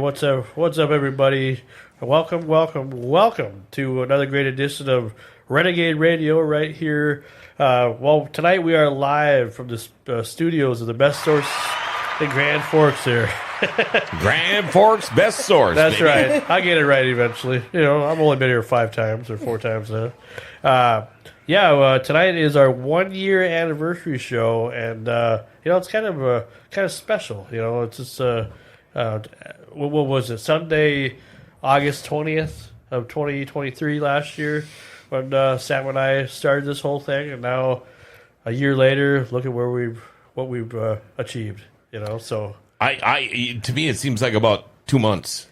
what's up? What's up, everybody? Welcome to another great edition of Renagade Radio right here. Tonight we are live from the studios of the best source in Grand Forks here. Grand Forks, best source. That's baby. right. I'll get it right eventually. I've only been here 5 times or 4 times now. Tonight is our 1-year anniversary show, and it's kind of special. It's just what was it? Sunday, August 20th of 2023 last year when Sam and I started this whole thing, and now a year later, look at what we've achieved. So To me, it seems like about 2 months.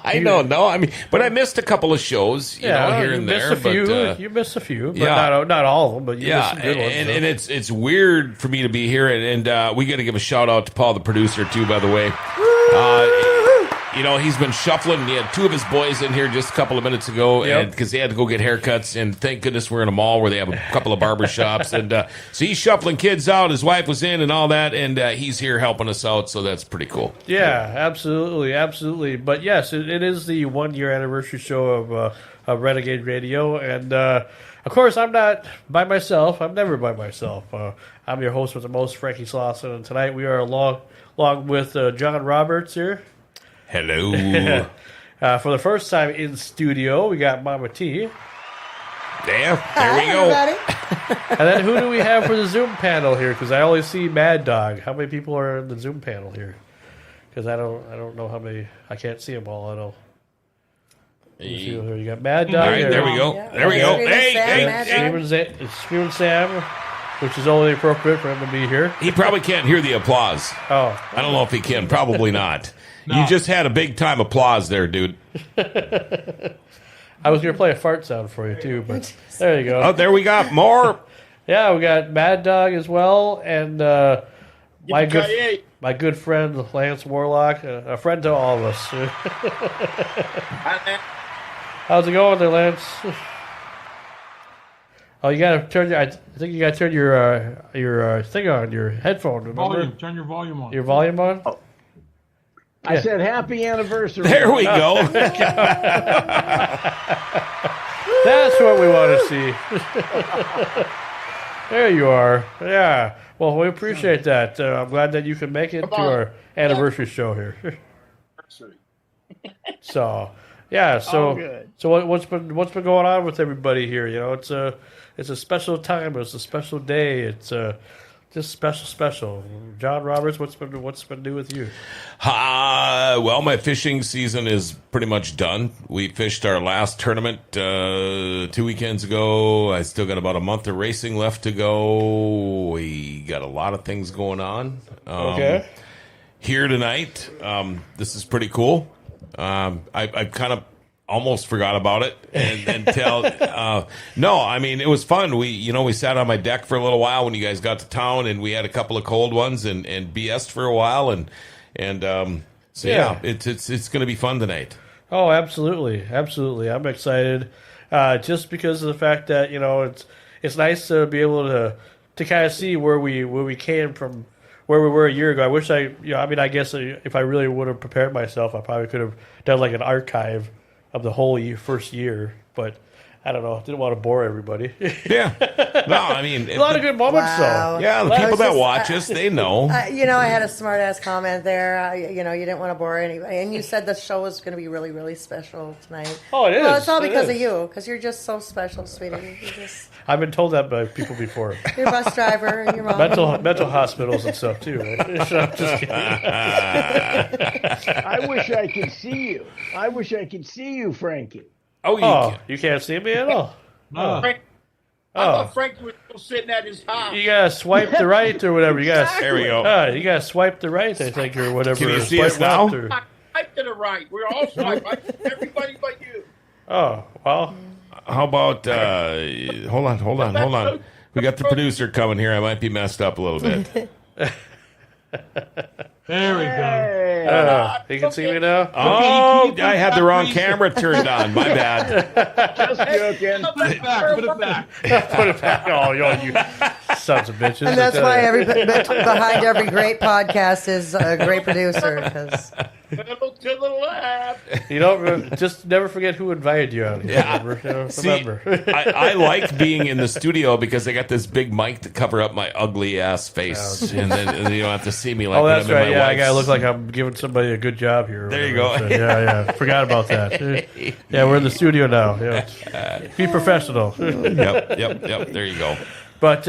I don't know. I mean, but I missed a couple of shows, here and there. You missed a few, but not all of them. But you missed some good ones. And it's weird for me to be here, and we got to give a shout out to Paul, the producer, too. By the way, he's been shuffling. He had 2 of his boys in here just a couple of minutes ago, and because they had to go get haircuts. And thank goodness we're in a mall where they have a couple of barber shops, and so he's shuffling kids out. His wife was in, and all that, and he's here helping us out. So that's pretty cool. Yeah, absolutely. But yes, it is the 1-year anniversary show of Renegade Radio, and of course I'm not by myself. I'm never by myself. I'm your host with the most, Frankie Slauson, and tonight we are along with John Roberts here. Hello. For the first time in studio, we got Mama T. There we go. And then who do we have for the Zoom panel here? Because I only see Mad Dog. How many people are in the Zoom panel here? Because I don't know how many. I can't see them all. I know. You got Mad Dog. All right, there we go. Yeah. There we go. Hey. Screaming Sam, which is only appropriate for him to be here. He probably can't hear the applause. Oh, I don't know if he can. Probably not. No. You just had a big time applause there, dude. I was going to play a fart sound for you, too, but there you go. Oh, there we got more. Yeah, we got Mad Dog as well, and my good friend Lance Warlock, a friend to all of us. How's it going there, Lance? Oh, you gotta turn your. I think you gotta turn your thing on, your headphone. Remember? Turn your volume on. Your volume on. Oh. I said happy anniversary. There we go. That's what we want to see. There you are. Yeah. Well, we appreciate that. I'm glad that you can make it to our anniversary show here. So, yeah. So what's been going on with everybody here? It's a special time. It's a special day. It's just special. John Roberts, what's been new with you? Well, my fishing season is pretty much done. We fished our last tournament 2 weekends ago. I still got about a month of racing left to go. We got a lot of things going on. Okay. Here tonight, this is pretty cool. I kind of almost forgot about it until no, I mean, it was fun. We sat on my deck for a little while when you guys got to town, and we had a couple of cold ones and BS'd for a while, and it's going to be fun tonight. Oh, absolutely. I'm excited just because of the fact that it's nice to be able to kind of see where we came from, where we were a year ago. I wish I guess if I really would have prepared myself, I probably could have done like an archive of the whole first year, but I don't know. Didn't want to bore everybody. Yeah. No, I mean... a lot of good moments, though. Yeah, the people that watch us, they know. I had a smart-ass comment there. You didn't want to bore anybody. And you said the show was going to be really, really special tonight. Oh, it is. Well, it's all because of you, because you're just so special, sweetie. I've been told that by people before. You're a bus driver, and your mom. Mental hospitals and stuff, too. Right? I'm just kidding. I wish I could see you. I wish I could see you, Frankie. You can't see me at all? No. I thought Frank was still sitting at his house. You gotta swipe the right or whatever. There we go. You gotta swipe the right, I think, or whatever. Can you see swipe us now? I swiped to the right. We're all swiped. Everybody but you. Oh, well. How about... hold on. We got the producer coming here. I might be messed up a little bit. There we go. You can see me now? Oh, I had the wrong camera turned on. My bad. Just joking. Put it back. Put it back. Oh, you sons of bitches. And that's why behind every great podcast is a great producer. Because Pedal to the left. You don't just never forget who invited you out here. Yeah. Remember? See, Remember. I like being in the studio because I got this big mic to cover up my ugly ass face, and then you don't have to see me like Oh, when that's I'm in right. my Yeah, I wife's. gotta look like I'm giving somebody a good job here. or There you whatever. go. So, yeah. Forgot about that. Yeah, we're in the studio now. Yeah. Be professional. Yep. There you go. But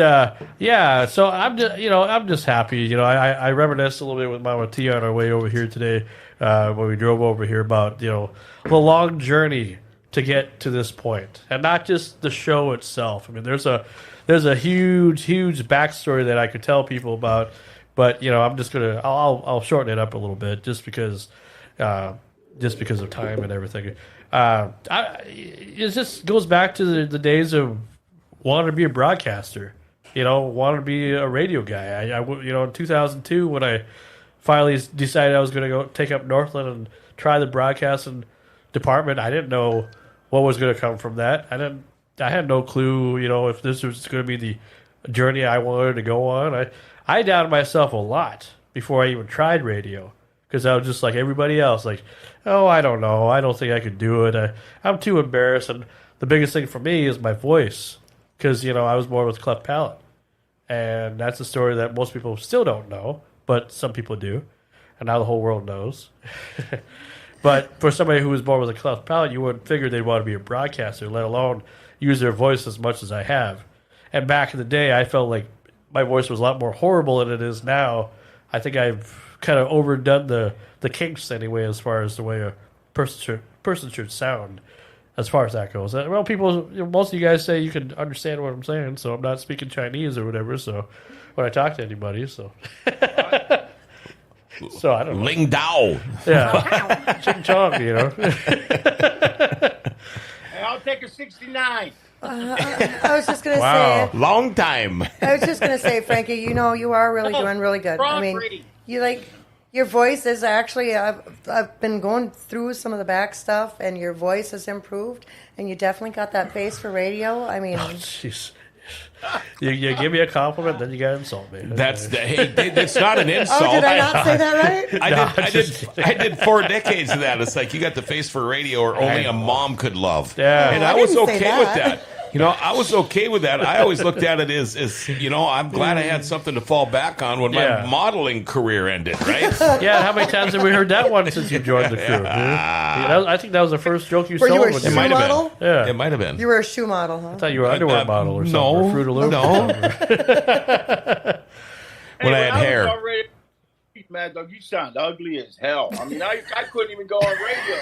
yeah, so I'm just happy. I reminisced a little bit with Mama Tia on our way over here today when we drove over here about the long journey to get to this point, and not just the show itself. I mean, there's a huge backstory that I could tell people about, but I'm just I'll shorten it up a little bit just because of time and everything. It just goes back to the days of wanted to be a broadcaster, wanted to be a radio guy. In 2002 when I finally decided I was going to go take up Northland and try the broadcasting department, I didn't know what was going to come from that. I had no clue, if this was going to be the journey I wanted to go on. I doubted myself a lot before I even tried radio because I was just like everybody else, like, oh, I don't know. I don't think I could do it. I'm too embarrassed. And the biggest thing for me is my voice. Because, I was born with cleft palate. And that's a story that most people still don't know, but some people do. And now the whole world knows. But for somebody who was born with a cleft palate, you wouldn't figure they'd want to be a broadcaster, let alone use their voice as much as I have. And back in the day, I felt like my voice was a lot more horrible than it is now. I think I've kind of overdone the kinks anyway as far as the way a person should sound. As far as that goes, well, most of you guys say you can understand what I'm saying, so I'm not speaking Chinese or whatever. So when I talk to anybody, so I don't know. Ling Dao. Yeah, ching chong, Hey, I'll take a 69. I was just gonna Wow. say. Long time. I was just gonna say, Frankie. You are really doing really good. I mean, your voice is actually. I've been going through some of the back stuff, and your voice has improved, and you definitely got that face for radio. I mean, Jeez. You give me a compliment, then you gotta insult me. That's not an insult. oh, did I not say that right? I did 4 decades of that. It's like you got the face for radio, or only a mom could love. Yeah. And Oh, I I was didn't say okay with that. that. I was okay with that. I always looked at it as I'm glad I had something to fall back on when Yeah. my modeling career ended, right? Yeah, how many times have we heard that one since you joined the crew? I think that was the first joke you Were you sold. a when shoe It might have model? been. Yeah. It might have been. You were a shoe model, huh? I thought you were an underwear model or something. no, or Fruit of Loom. no. When I had hair. Was already, Mad Dog, you sound ugly as hell. I mean, I couldn't even go on radio.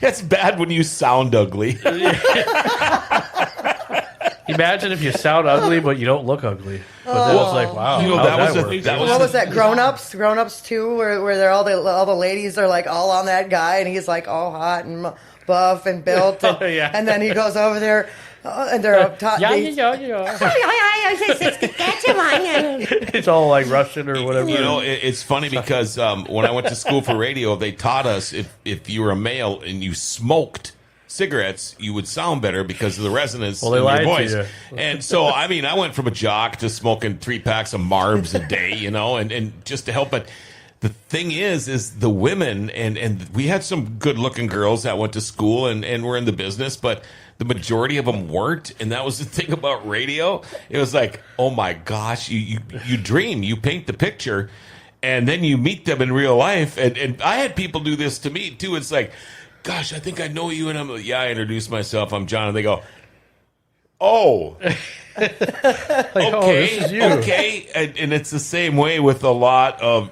It's bad when you sound ugly. Imagine if you sound ugly, but you don't look ugly. But then it's like, wow. that how's was work? What was that? Grown Ups 2, where they're all the ladies are like all on that guy, and he's like all hot and buff and built, and, Yeah. and then he goes over there, and they're up top. Yeah. It's all like Russian or whatever. It's funny because when I went to school for radio, they taught us if you were a male and you smoked cigarettes, you would sound better because of the resonance Well, they in your lied to voice. you. And so, I mean, I went from a jock to smoking 3 packs of Marbs a day, and just to help it. The thing is the women, and we had some good-looking girls that went to school and were in the business, but the majority of them weren't, and that was the thing about radio. It was like, oh my gosh, you dream, you paint the picture, and then you meet them in real life. And I had people do this to me, too. It's like, gosh, I think I know you, and I'm like, yeah, I introduced myself, I'm John, and they go, oh, this is you. okay, and it's the same way with a lot of,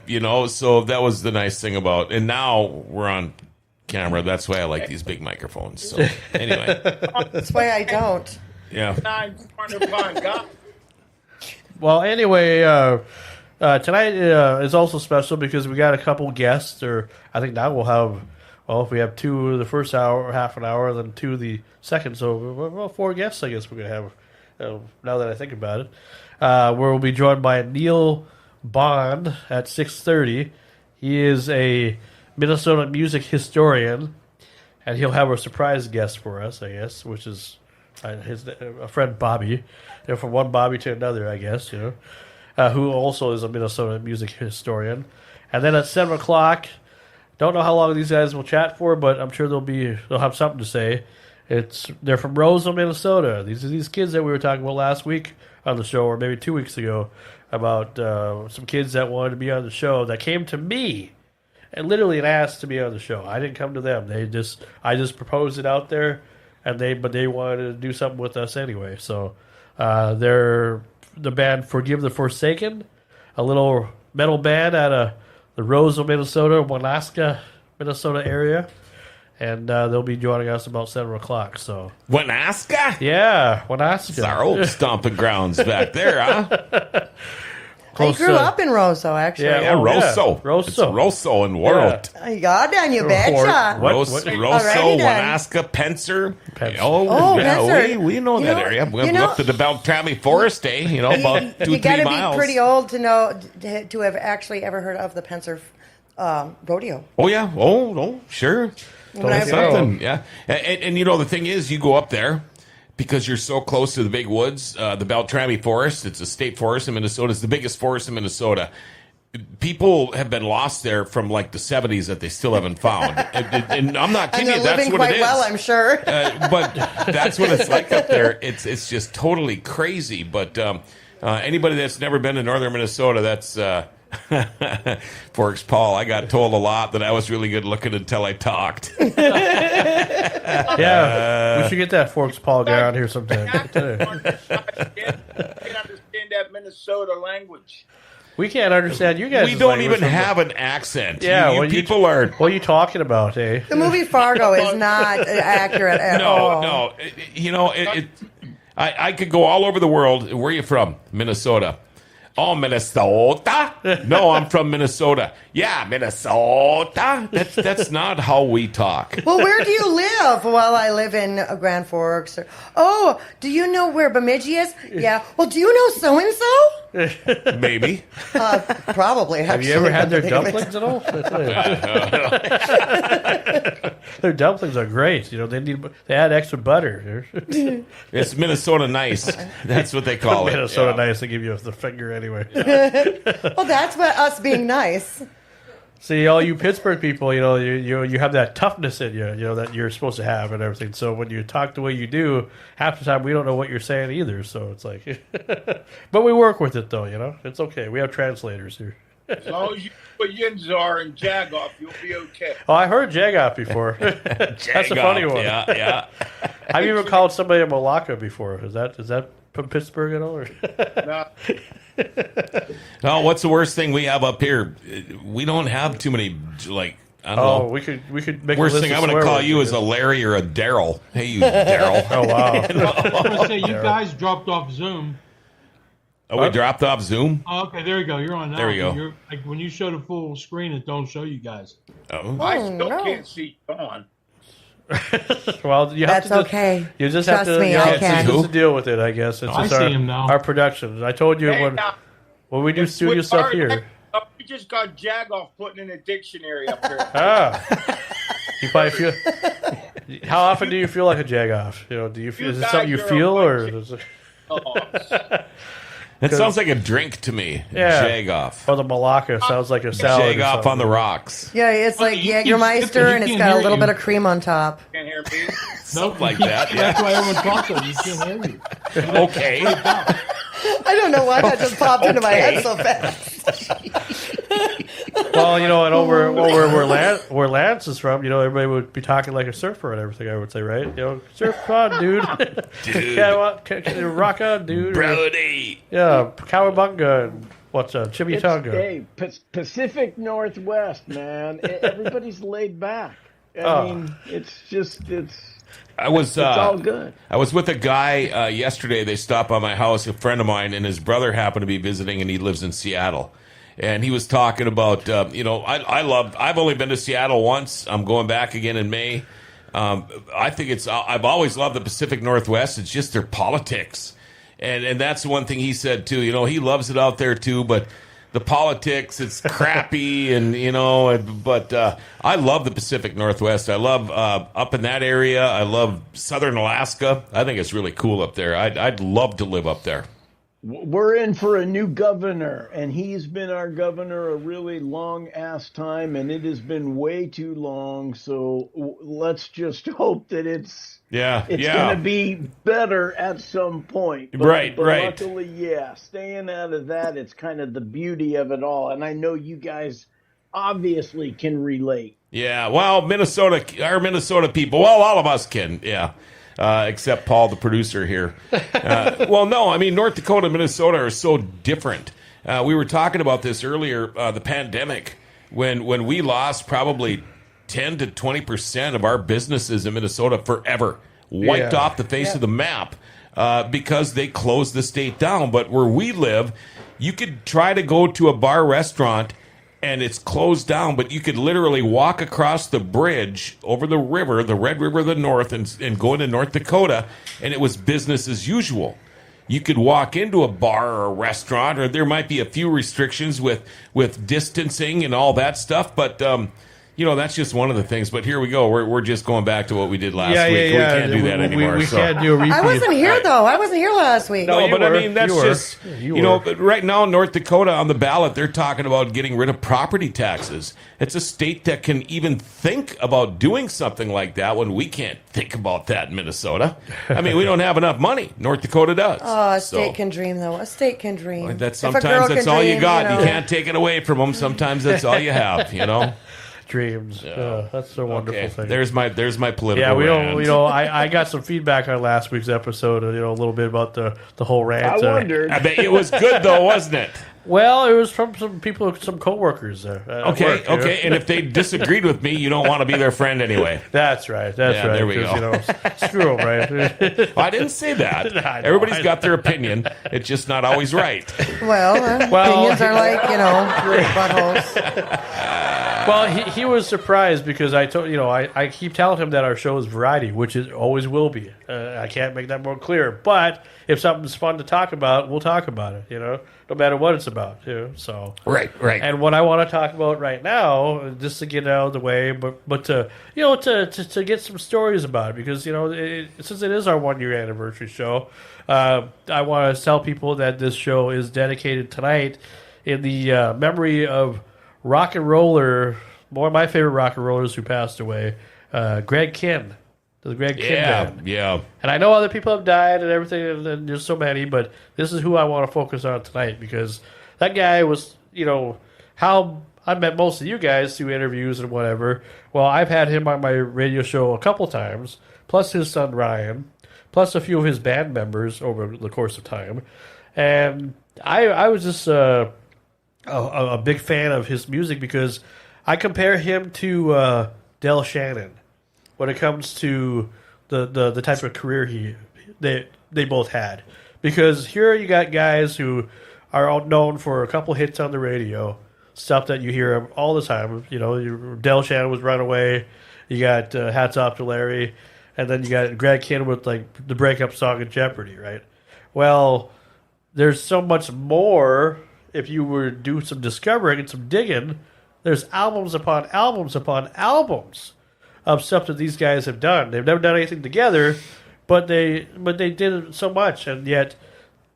so that was the nice thing about, and now we're on camera, that's why I like these big microphones. So anyway, That's why I don't. yeah. God. Well, anyway, tonight is also special because we got a couple guests, or I think now we'll have, if we have 2 the first hour, half an hour, then 2 the second, so 4 guests I guess we're going to have, now that I think about it. Where we'll be joined by NEAL Bond at 6:30. He is a Minnesota music historian, and he'll have a surprise guest for us, I guess, which is a friend Bobby. From one Bobby to another, I guess, who also is a Minnesota music historian. And then at 7 o'clock, don't know how long these guys will chat for, but I'm sure they'll have something to say. They're from ROSEAU, Minnesota. These are these kids that we were talking about last week on the show, or maybe 2 weeks ago, about some kids that wanted to be on the show that came to me and literally asked to be on the show. I didn't come to them. I just proposed it out there, but they wanted to do something with us anyway. So they're the band Forgive the Forsaken, a little metal band out of the ROSEAU, Minnesota, Wanaska, Minnesota area. And they'll be joining us about 7 o'clock. So Wanaska? Yeah, Wanaska. It's our old stomping grounds back there, huh? I grew up in ROSEAU, actually. Yeah, ROSEAU. ROSEAU. It's ROSEU in world. Yeah, then you betcha. ROSEU, Alrighty then. Wanaska, Pencer. Pencer. Oh, yeah, Pencer. we know that area. We went up to the Beltrami Forest, about 2-3 You got to miles. be pretty old to know to have actually ever heard of the Pencer rodeo. Oh, yeah. Oh, no, sure. When I- Something, yeah. And the thing is, you go up there because you're so close to the big woods, the Beltrami Forest. It's a state forest in Minnesota. It's the biggest forest in Minnesota. People have been lost there from like the 70s that they still haven't found. And I'm not And kidding they're you. That's living what quite it is. well, I'm sure. But that's what it's like up there. It's just totally crazy. But anybody that's never been to northern Minnesota, that's Forks Paul. I got told a lot that I was really good looking until I talked. Yeah, we should get that Forks Paul guy on here sometime. I can understand that Minnesota language. We can't understand you guys. We don't even have an accent. Yeah, you well, people are. What are you talking about, eh? The movie Fargo is not accurate at all. No. I could go all over the world. Where are you from? Minnesota. Oh, Minnesota? No, I'm from Minnesota. Yeah, Minnesota. That's not how we talk. Well, where do you live? Well, I live in Grand Forks. Do you know where Bemidji is? Yeah. Well, do you know so-and-so? Maybe. Probably. Have you ever had their dumplings at all? Their dumplings are great. They add extra butter. It's Minnesota nice. That's what they call it. Minnesota nice. They give you the finger anyway. Well, that's what us being nice. See, all you Pittsburgh people, you have that toughness in you, that you're supposed to have and everything. So when you talk the way you do, half the time we don't know what you're saying either. So it's like, but we work with it though. It's okay. We have translators here. As long as you put Yinzar and Jagoff, you'll be okay. Oh, I heard Jagoff before. That's a funny one. Yeah. I've even called somebody a Malacca before. Is that from Pittsburgh at all? Or? No. No, what's the worst thing we have up here? We don't have too many, I don't know. we could make Worst a list thing of I'm going to swear call words, you I is a guess. Larry or a Daryl. Hey, you Daryl. Oh, wow. I was going to say, you guys dropped off Zoom. Oh, we dropped off Zoom? Oh, okay, there you go. You're on now. There we go. When you show the full screen, it don't show you guys. Oh. I still no. can't see Dawn. Well, you have That's okay. You just Trust have to, me, I can. just to deal with it, I guess. It's I just see him now. our production. I told you Hey, when we do studio stuff here. We just got Jagoff putting in a dictionary up here. You probably feel. How often do you feel like a jagoff? Do you feel? Is it something you feel, or? Is it, That sounds like a drink to me. Yeah. Jagoff. or the Malacca sounds like a salad. or Jagoff something. on the rocks. Yeah, it's like you keep Jägermeister, skipping, and he it's can't got a hear little you. bit of cream on top. Can't hear me. Something like that. That's Yeah. why everyone talks like you can't hear you. Okay. I don't know why that just popped into my head so fast. Well, and over where Lance is from, everybody would be talking like a surfer and everything. I would say, right? Surf on, dude. Dude. Rock on, dude. Brody. Yeah, Cowabunga and what's Chimichanga. Hey, Pacific Northwest, man. Everybody's laid back. I Oh. mean, it's I was all good. I was with a guy yesterday. They stopped by my house, a friend of mine, and his brother happened to be visiting, and he lives in Seattle. And he was talking about, I've only been to Seattle once. I'm going back again in May. I think I've always loved the Pacific Northwest. It's just their politics. And that's one thing he said too. He loves it out there too, but the politics, it's crappy, but I love the Pacific Northwest. I love up in that area. I love southern Alaska. I think it's really cool up there. I'd love to live up there. We're in for a new governor, and he's been our governor a really long ass time, and it has been way too long. So let's just hope that it's going to be better at some point. But luckily, staying out of that, it's kind of the beauty of it all. And I know you guys obviously can relate. Yeah, well, our Minnesota people, well, all of us can, except Paul, the producer here. Well, no, I mean, North Dakota and Minnesota are so different. We were talking about this earlier, the pandemic, when we lost probably 10 to 20% of our businesses in Minnesota forever, wiped off the face of the map because they closed the state down. But where we live, you could try to go to a bar restaurant and it's closed down, but you could literally walk across the bridge over the river, the Red River of the North, and go into North Dakota, and it was business as usual. You could walk into a bar or a restaurant, or there might be a few restrictions with distancing and all that stuff, but that's just one of the things. But here we go. We're just going back to what we did last week. We can't do that anymore. We can't do a repeat. I wasn't here, though. I wasn't here last week. No, but I mean, that's just, but right now in North Dakota on the ballot, they're talking about getting rid of property taxes. It's a state that can even think about doing something like that when we can't think about that in Minnesota. I mean, we don't have enough money. North Dakota does. Oh, a state can dream, though. A state can dream. Sometimes that's all you got. You can't take it away from them. Sometimes that's all you have, Dreams. That's a wonderful thing. There's my political. Yeah, rant. I got some feedback on last week's episode. A little bit about the whole rant. I wondered. I bet it was good though, wasn't it? Well, it was from some people, some coworkers there. Okay. And if they disagreed with me, you don't want to be their friend anyway. That's right. Right. There we go. Screw them, right? Well, I didn't say that. Everybody's got their opinion. It's just not always right. Well, opinions are like buttholes. Well, he was surprised because I told I keep telling him that our show is variety, which it always will be. I can't make that more clear. But if something's fun to talk about, we'll talk about it. No matter what it's about. So right. And what I want to talk about right now, just to get it out of the way, but to to get some stories about it, because since it is our 1 year anniversary show, I want to tell people that this show is dedicated tonight in the memory of rock and roller, one of my favorite rock and rollers who passed away, Greg Kihn. The Greg Kihn band. Yeah. And I know other people have died and everything, and there's so many, but this is who I want to focus on tonight, because that guy was, how I met most of you guys through interviews and whatever. Well, I've had him on my radio show a couple times, plus his son Ryan, plus a few of his band members over the course of time. And I was just a big fan of his music because I compare him to Del Shannon when it comes to the type of career they both had. Because here you got guys who are known for a couple hits on the radio, stuff that you hear all the time. Del Shannon was Runaway, you got Hats Off to Larry, and then you got Greg Kihn with like the breakup song in Jeopardy, right? Well, there's so much more. If you were to do some discovering and some digging, there's albums upon albums upon albums of stuff that these guys have done. They've never done anything together, but they did so much, and yet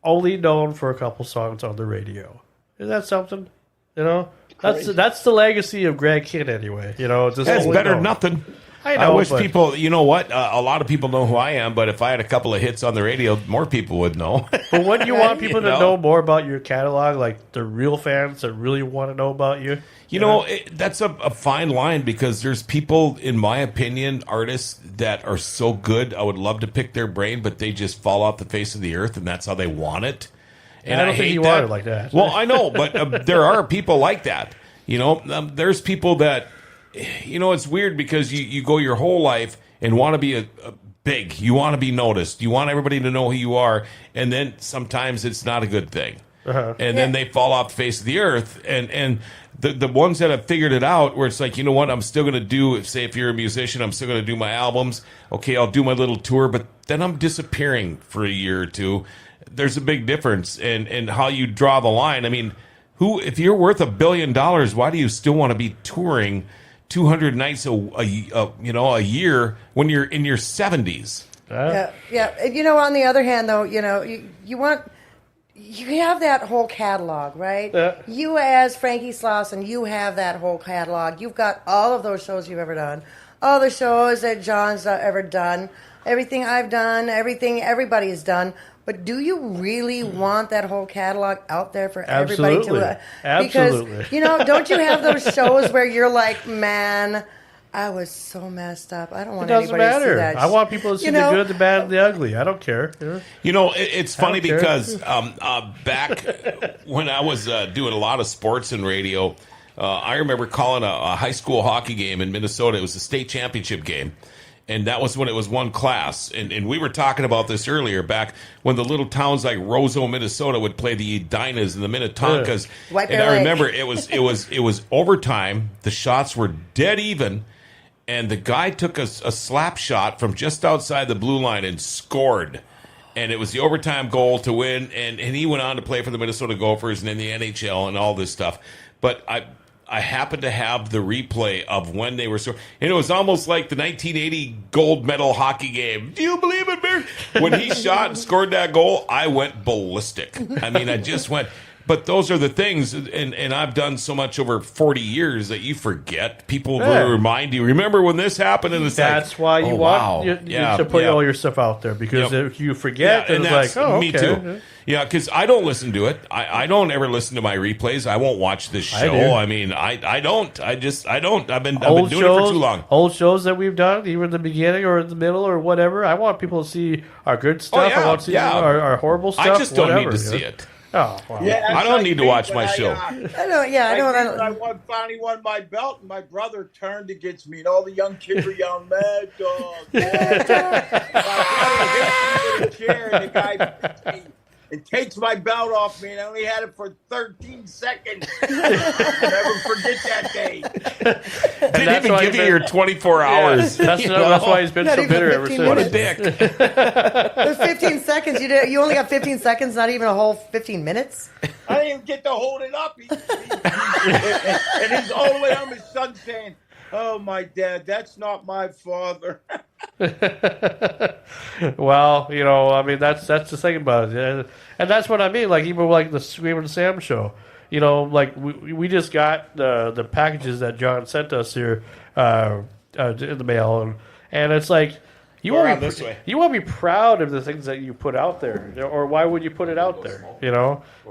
only known for a couple songs on the radio. Isn't that something? That's the legacy of Greg Kihn anyway. That's better than nothing. I wish people, a lot of people know who I am, but if I had a couple of hits on the radio, more people would know. But wouldn't you want people to know more about your catalog, like the real fans that really want to know about you? That's a fine line, because there's people, in my opinion, artists that are so good, I would love to pick their brain, but they just fall off the face of the earth, and that's how they want it. And I don't think you want it like that. Well, I know, but there are people like that. There's people that... it's weird because you go your whole life and want to be a big. You want to be noticed. You want everybody to know who you are. And then sometimes it's not a good thing. Uh-huh. And then they fall off the face of the earth. And the ones that have figured it out, where it's like, you know what, I'm still going to do, say if you're a musician, I'm still going to do my albums. Okay, I'll do my little tour, but then I'm disappearing for a year or two. There's a big difference in how you draw the line. I mean, if you're worth $1 billion, why do you still want to be touring 200 nights a year when you're in your 70s? Yeah. On the other hand, though, you want you have that whole catalog, right? You as Frankie Slauson, you have that whole catalog. You've got all of those shows you've ever done, all the shows that John's ever done, everything I've done, everything everybody's done. But do you really want that whole catalog out there for everybody to? Absolutely. Because, don't you have those shows where you're like, man, I was so messed up. I don't want anybody to see that. I want people to see the good, the bad, and the ugly. I don't care. It's funny because back when I was doing a lot of sports and radio, I remember calling a high school hockey game in Minnesota. It was a state championship game. And that was when it was one class. And we were talking about this earlier, back when the little towns like ROSEAU, Minnesota would play the Edinas and the Minnetonkas. And I remember it was overtime. The shots were dead even. And the guy took a slap shot from just outside the blue line and scored. And it was the overtime goal to win. And he went on to play for the Minnesota Gophers and in the NHL and all this stuff. But I happened to have the replay of when they were scoring. And it was almost like the 1980 gold medal hockey game. Do you believe it, Bear? When he shot and scored that goal, I went ballistic. I mean, I just went. But those are the things, and I've done so much over 40 years that you forget. People will remind you, remember when this happened? And that's why you want to put all your stuff out there, because if you forget, then it's like, oh, me too. Yeah, because I don't listen to it. I don't ever listen to my replays. I won't watch this show. I mean, I don't. I don't. I've been doing it for too long. Old shows that we've done, even in the beginning or in the middle or whatever. I want people to see our good stuff. I want to see our horrible stuff. I just don't need to see it. Oh, wow. Yeah, I don't need to watch my show. I finally won my belt, and my brother turned against me, and all the young kids were yelling, "Mad Dog!" Mad Dog. My brother hits me with a chair, and the guy hits me and takes my belt off me, and I only had it for 13 seconds. I'll never forget that day. Didn't even give you your 24 hours. That's why he's been so bitter ever since. What a dick. Those 15 seconds, you only got 15 seconds, not even a whole 15 minutes? I didn't even get to hold it up. And he's all the way on his son saying, "Oh, my dad, that's not my father." Well, I mean, that's the thing about it, and that's what I mean. Like, even like the Screaming Sam show, like we just got the packages that John sent us here in the mail, and it's like you want to be proud of the things that you put out there, or why would you put it out there,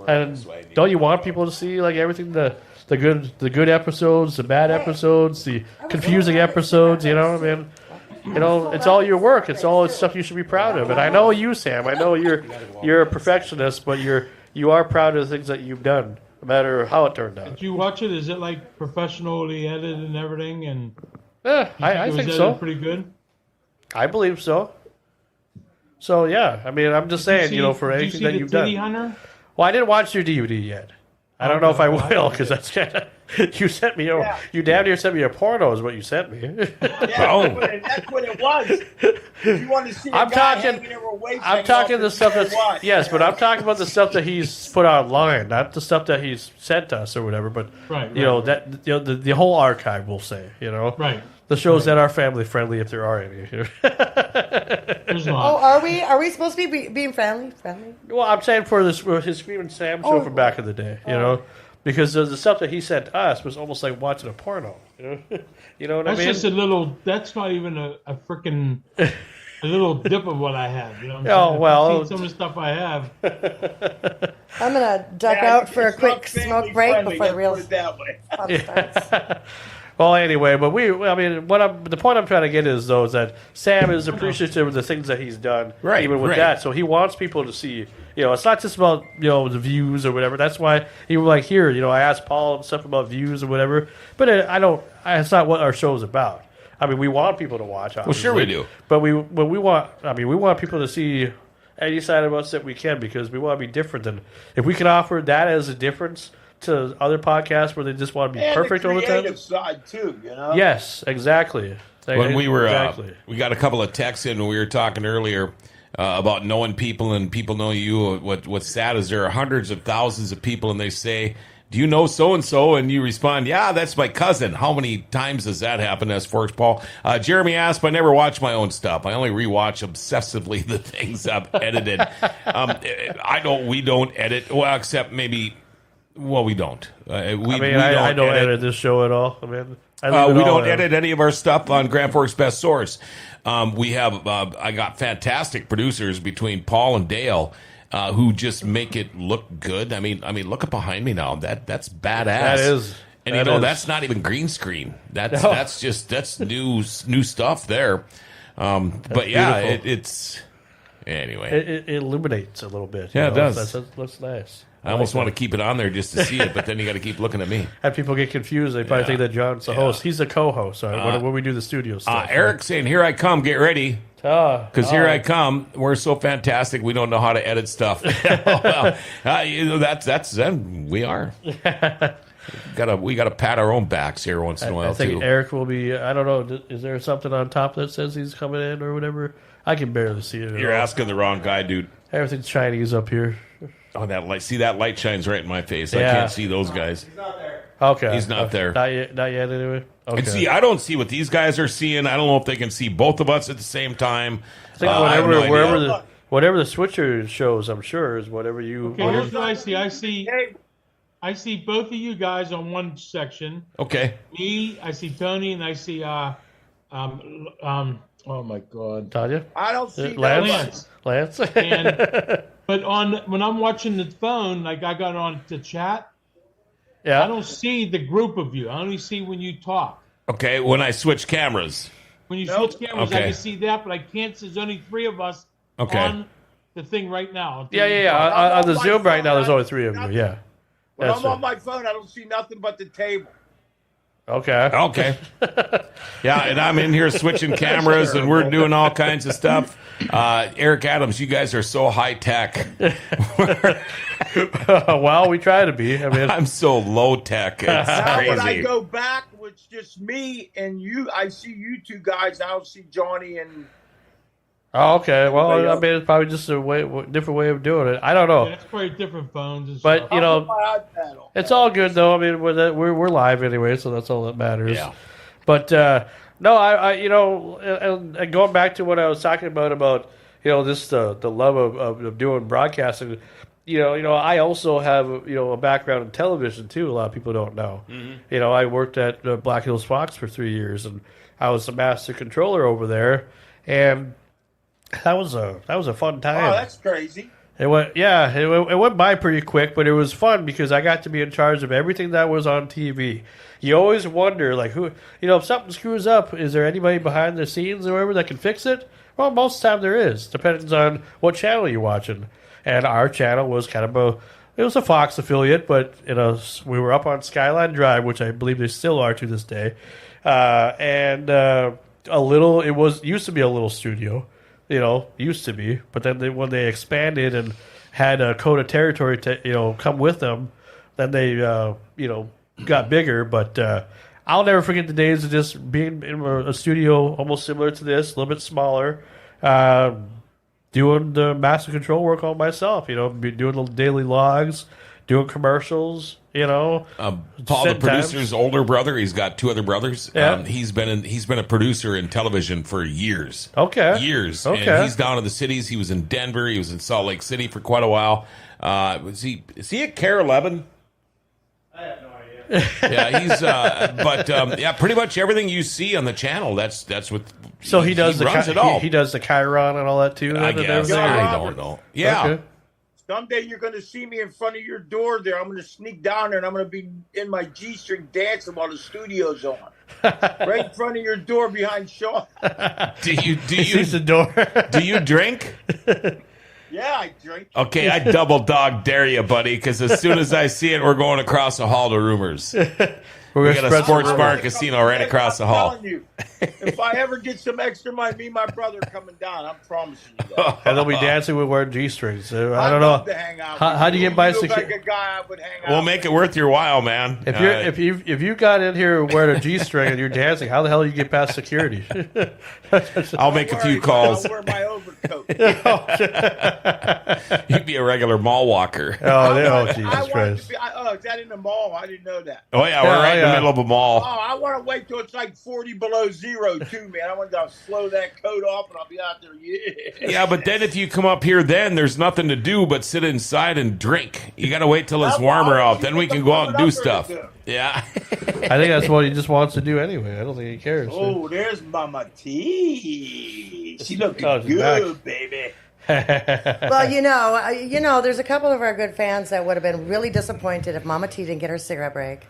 And don't you want people to see like everything the good episodes, the bad episodes, the confusing episodes, I mean. It's all your work. It's all stuff you should be proud of. And I know you, Sam. I know you're a perfectionist, but you are proud of the things that you've done, no matter how it turned out. Did you watch it? Is it like professionally edited and everything? And I think so. Pretty good. I believe so. So yeah, I mean, I'm just saying, for anything that you've done. Hunter? Well, I didn't watch your DVD yet. I don't know if I will, because that's kind of. You sent me you damn near sent me a porno is what you sent me. That's what it was. You want to see I'm talking the stuff that's yes, but I'm talking about the stuff that he's put online, not the stuff that he's sent us or whatever. But that the whole archive, we'll say, right. The shows that are family friendly, if there are any. There's not. Oh, are we supposed to be being family? Well, I'm saying for his Screaming Sam show from back in the day, Because the stuff that he sent us was almost like watching a porno. You know what I mean? That's just that's not even a freaking a little dip of what I have. You know what I'm saying? Some of the stuff I have. I'm going to duck out for a quick smoke break before the real fun starts. Well, anyway, but the point I'm trying to get is that Sam is appreciative of the things that he's done, even with that. So he wants people to see, it's not just about, the views or whatever. That's why he was like, here, I asked Paul and stuff about views or whatever, but it's not what our show is about. I mean, we want people to watch, obviously. Well, sure we do. But we want people to see any side of us that we can, because we want to be different than, if we can offer that as a difference to other podcasts where they just want to be perfect all the time. Creative side too, Yes, exactly. When we were, we got a couple of texts in when we were talking earlier about knowing people and people know you. What's sad is there are hundreds of thousands of people, and they say do you know so-and-so? And you respond, yeah, that's my cousin. How many times does that happen? As Forks Paul. Jeremy asked, I never watch my own stuff. I only rewatch obsessively the things I've edited. We don't edit. Well, except maybe, we don't. I don't edit this show at all. I mean, we don't edit any of our stuff on Grand Forks Best Source. We have, I got fantastic producers between Paul and Dale, who just make it look good. I mean, look up behind me now. That's badass. That is. And that's not even green screen. That's new stuff there. But yeah, it's anyway. It illuminates a little bit. Yeah, it does. That's nice. I almost want to keep it on there just to see it, but then you got to keep looking at me. And people get confused. They probably think that John's the host. He's the co-host when we do the studio stuff. Eric's saying, "Here I come. Get ready." Because here I come. We're so fantastic. We don't know how to edit stuff. That's them. We are. We got to pat our own backs here once in a while. I think Eric will be. I don't know. Is there something on top that says he's coming in or whatever? I can barely see it. You're asking the wrong guy, dude. Everything's Chinese up here. Oh, that light! See, that light shines right in my face. Yeah. I can't see those guys. He's not there. Okay, he's not there. Not yet. Anyway. Okay. And see, I don't see what these guys are seeing. I don't know if they can see both of us at the same time. I think whatever the switcher shows, I'm sure is whatever you. Okay, here's what I see. I see both of you guys on one section. Okay. Me, I see Tony, and I see oh my God, Tanya. I don't see Lance. But when I'm watching the phone, like I got on the chat, yeah, I don't see the group of you. I only see when you talk. Okay, when I switch cameras. When you switch cameras, I can see that, but I can't. There's only 3 of us on the thing right now. Yeah. On the Zoom right now, there's only 3 of you. Yeah. When I'm on my phone, I don't see nothing but the table. Okay. Yeah, and I'm in here switching cameras, and we're doing all kinds of stuff. Eric Adams, you guys are so high tech. Well, we try to be. I mean, I'm so low tech. It's crazy. When I go back, it's just me and you. I see you 2 guys. I don't see Johnny and. Oh, okay. Well, I mean, it's probably just a different way of doing it. I don't know. Yeah, it's probably different phones. And but stuff. It's all good though. I mean, we're live anyway, so that's all that matters. Yeah. But no, I and going back to what I was talking about this the love of doing broadcasting. I also have a background in television too. A lot of people don't know. Mm-hmm. I worked at Black Hills Fox for 3 years, and I was the master controller over there, and that was a fun time. Oh, that's crazy. It went by pretty quick, but it was fun because I got to be in charge of everything that was on TV. You always wonder, like, who, if something screws up, is there anybody behind the scenes or whatever that can fix it? Well, most of the time there is. Depends on what channel you're watching. And our channel was kind of it was a Fox affiliate, but we were up on Skyline Drive, which I believe they still are to this day. It used to be a little studio. Used to be, but then when they expanded and had a Coda territory to come with them, then they got bigger. But I'll never forget the days of just being in a studio almost similar to this, a little bit smaller, doing the master control work all myself. Doing the daily logs, doing commercials. Paul, the producer's older brother, he's got 2 other brothers. Yeah. He's been a producer in television for years. Okay. Years. Okay. And he's down in the cities. He was in Denver. He was in Salt Lake City for quite a while. Is he at KARE 11? I have no idea. Yeah, he's pretty much everything you see on the channel, that's what so he does. He runs it all. He does the Chiron and all that too. I guess. I don't know. Yeah. Okay. Someday you're going to see me in front of your door there. I'm going to sneak down there, and I'm going to be in my G-string dancing while the studio's on. Right in front of your door behind Sean. Do you the door? Do you drink? Yeah, I drink. Okay, I double dog dare you, buddy, because as soon as I see it, we're going across the hall to Rumors. We got a sports bar and casino right across the hall. I'm telling you, if I ever get some extra money, me and my brother are coming down. I'm promising you that. And they'll be dancing with wearing G-strings. I don't know. To hang out how do you get by security? Like a guy I would hang out we'll make it worth your while, man. If you got in here wearing a G-string and you're dancing, how the hell do you get past security? I'll make a few calls. I'll wear my overcoat. coat. You'd be a regular mall walker. Jesus Christ. Is that in the mall? I didn't know that. Oh, yeah, we're right in the middle of a mall. Oh, I want to wait till it's like 40 below zero, too, man. I want to slow that coat off, and I'll be out there. Yeah, but then if you come up here, then there's nothing to do but sit inside and drink. You got to wait till it's warmer out. Then we can go out and do stuff. Yeah. I think that's what he just wants to do anyway. I don't think he cares. Oh, there's Mama T. She looking good, back. baby. Well, there's a couple of our good fans that would have been really disappointed if Mama T didn't get her cigarette break.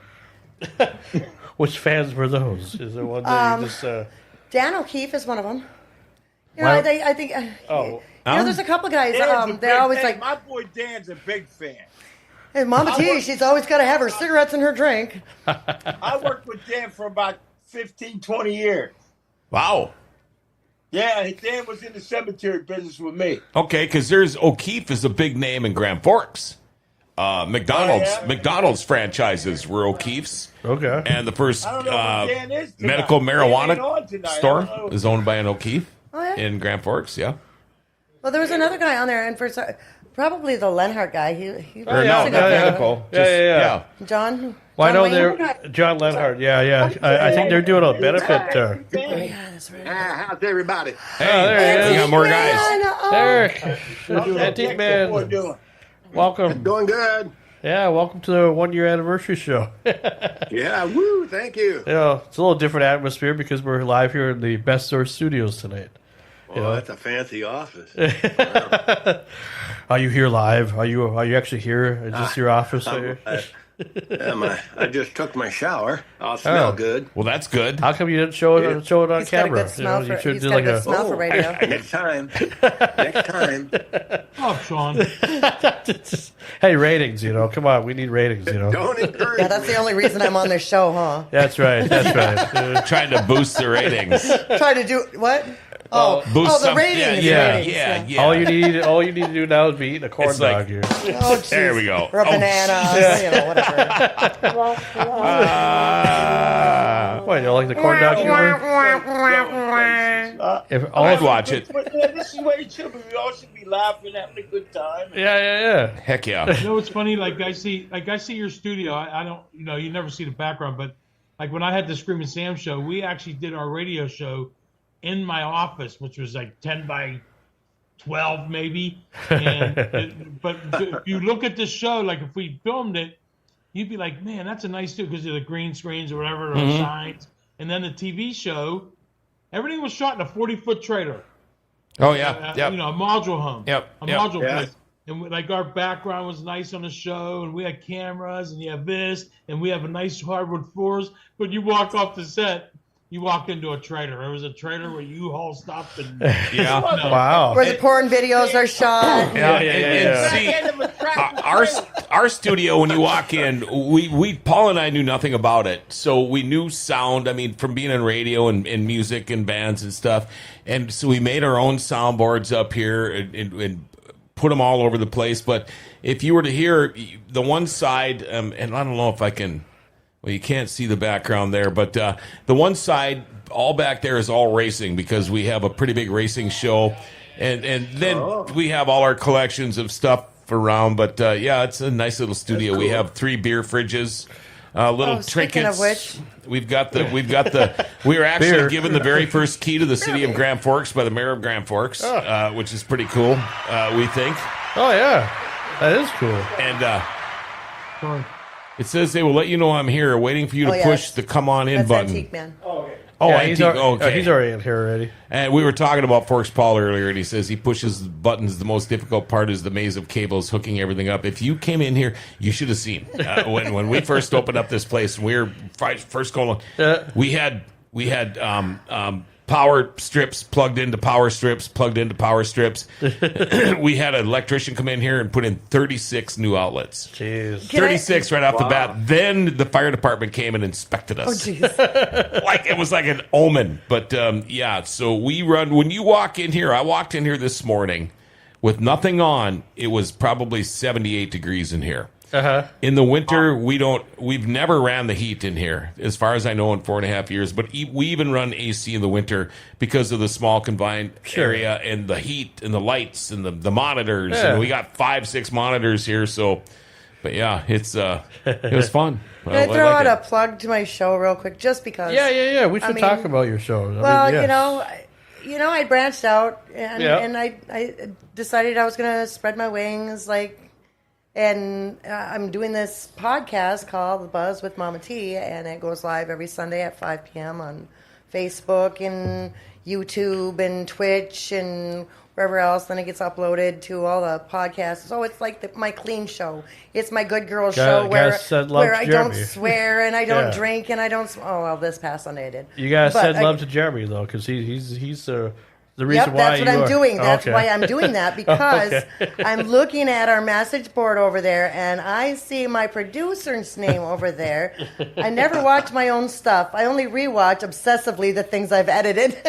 Which fans were those? Is there one that you just... Dan O'Keefe is one of them. I think... there's a couple guys. They're always like... My boy Dan's a big fan. Hey, Mama T, she's always got to have her cigarettes in her drink. I worked with Dan for about 15, 20 years. Wow. Yeah, Dan was in the cemetery business with me. Okay, because there's O'Keefe is a big name in Grand Forks. McDonald's franchises were O'Keefe's. Okay. And the first Dan is medical marijuana store is owned by an O'Keefe in Grand Forks, yeah. Well, there was another guy on there, and probably the Lenhart guy. He medical. Yeah. John? Well, I know they're John Lenhart. Yeah. I think they're doing a benefit. Yeah, that's right. How's everybody? Hey, there he is. We got more guys. Eric, Antique Man. Welcome. Going good. Yeah, welcome to the 1 year anniversary show. Yeah, woo, thank you. It's a little different atmosphere because we're live here in the Best Source Studios tonight. Oh, that's a fancy office. Are you here live? Are you actually here? Is this your office? I just took my shower. I'll smell good. Well, that's good. How come you didn't show it on He's got camera? a good smell You should he's do got like a good smell for radio. Next time. Oh, Sean. Hey, ratings, come on, we need ratings, Don't encourage Yeah, that's the only reason I'm on this show, huh? That's right. Trying to boost the ratings. Try to do what? Oh, Boost the ratings. Yeah. All you need to do now is be eating a corn dog here. Oh, geez. There we go. Or a banana, whatever. What, you don't like the corn dog humor? I'd watch it. This is where you should be. We all should be laughing, having a good time. Yeah. Heck yeah. You know, it's funny. Like I see your studio. I don't. You never see the background, but like when I had the Screaming Sam show, we actually did our radio show in my office, which was like 10 by 12 maybe. But if you look at this show, like if we filmed it, you'd be like, man, that's a nice studio because of the green screens or whatever, or signs. And then the TV show, everything was shot in a 40-foot trailer. Oh yeah, a module home. Module place. And our background was nice on the show, and we had cameras, and you have this, and we have a nice hardwood floors. But you walk off the set, you walk into a trailer. There was a trailer where U-Haul stopped and wow, where the porn videos are shot. See, our studio, when you walk in, we Paul and I knew nothing about it, so we knew sound. I mean, from being in radio and music and bands and stuff, and so we made our own soundboards up here and put them all over the place. But if you were to hear the one side, and I don't know if I can. Well, you can't see the background there, but the one side, all back there is all racing because we have a pretty big racing show. And then we have all our collections of stuff around. But, it's a nice little studio. Cool. We have 3 beer fridges, little trinkets. Of which, we were actually given the very first key to the city of Grand Forks by the mayor of Grand Forks, which is pretty cool, we think. Oh, yeah. That is cool. And, it says they will let you know I'm here, waiting for you to push the come on in button. Antique Man. Antique. He's already in here already. And we were talking about Forks Paul earlier, and he says he pushes buttons. The most difficult part is the maze of cables hooking everything up. If you came in here, you should have seen when we first opened up this place. And we were first going. We had power strips plugged into power strips, We had an electrician come in here and put in 36 new outlets. Jeez. 36 right off the bat. Then the fire department came and inspected us. Oh, jeez. It was like an omen. But, so we run. When you walk in here, I walked in here this morning with nothing on. It was probably 78 degrees in here. In the winter, we've never ran the heat in here, as far as I know, in 4.5 years. But we even run AC in the winter because of the small confined area and the heat and the lights and the monitors. Yeah. And we got 5-6 monitors here. So, but yeah, it was fun. Can I throw out a plug to my show real quick, just because? Yeah. We should talk about your show. I branched out and I decided I was going to spread my wings, and I'm doing this podcast called The Buzz with Mama T, and it goes live every Sunday at 5 p.m. on Facebook and YouTube and Twitch and wherever else. Then it gets uploaded to all the podcasts. So it's like my clean show. It's my good girl show where I don't swear and I don't drink and I don't. Oh well, this past Sunday I did. You gotta send love to Jeremy though, because he's the reason why. That's what I'm doing. That's why I'm doing that, because I'm looking at our message board over there and I see my producer's name over there. I never watch my own stuff. I only rewatch obsessively the things I've edited.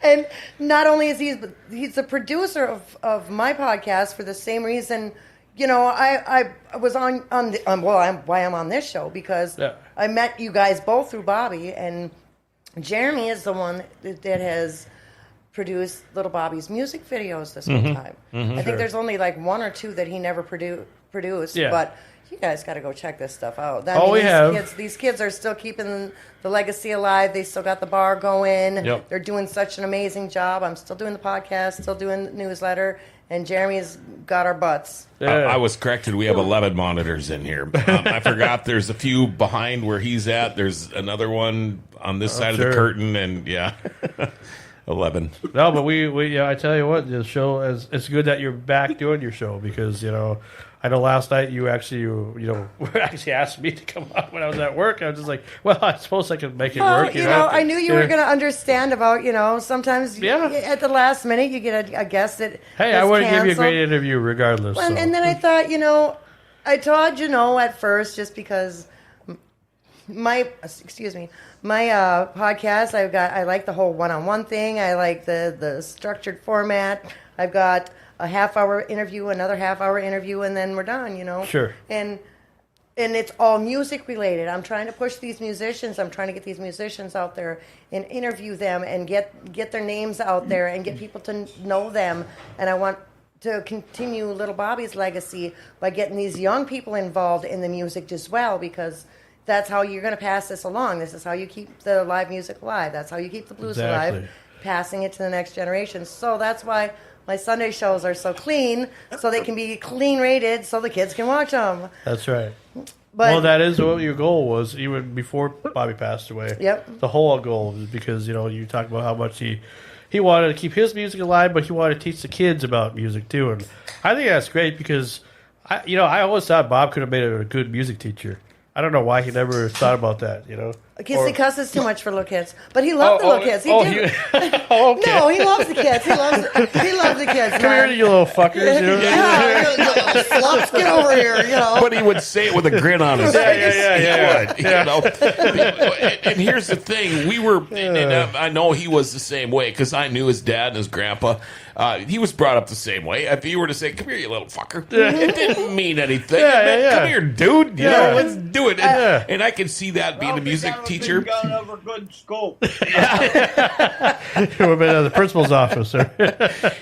And not only is he's the producer of my podcast for the same reason. I was on why I'm on this show, because I met you guys both through Bobby, and Jeremy is the one that has produced Little Bobby's music videos this whole time. I think there's only one or two that he never produced, but you guys got to go check this stuff out. These kids are still keeping the legacy alive. They still got the bar going. Yep. They're doing such an amazing job. I'm still doing the podcast, still doing the newsletter, and Jeremy's got our butts. I was corrected. We have 11 monitors in here. I forgot there's a few behind where he's at. There's another one on this side of the curtain, and 11. No, but we I tell you what, the show it's good that you're back doing your show, because I know last night you actually asked me to come on when I was at work. I was just like, well, I suppose I could make it work. I knew you were going to understand about, sometimes at the last minute you get a guest that I want to give you a great interview regardless. Well, and then I thought, I told at first, just because my podcast, I like the whole one-on-one thing. I like the structured format. I've got a half-hour interview, another half-hour interview, and then we're done, Sure. And it's all music related. I'm trying to push these musicians. I'm trying to get these musicians out there and interview them and get their names out there and get people to know them. And I want to continue Little Bobby's legacy by getting these young people involved in the music as well, because that's how you're going to pass this along. This is how you keep the live music alive. That's how you keep the blues alive, passing it to the next generation. So that's why my Sunday shows are so clean, so they can be clean rated, so the kids can watch them. That's right. But that is what your goal was, even before Bobby passed away. Yep. The whole goal was because you talk about how much he wanted to keep his music alive, but he wanted to teach the kids about music too. And I think that's great, because I always thought Bob could have made a good music teacher. I don't know why he never thought about that, Because he cusses too much for little kids. But he loved the little kids. Okay. No, he loves the kids. He loves the kids. Come here, you little fuckers. You little sluts, get over here, But he would say it with a grin on his face. And here's the thing. I know he was the same way, because I knew his dad and his grandpa. He was brought up the same way. If you were to say, come here, you little fucker, it didn't mean anything. Come here, dude. Let's do it. And I can see that being a music teacher. Gun over good scope. You would have been at the principal's office, sir.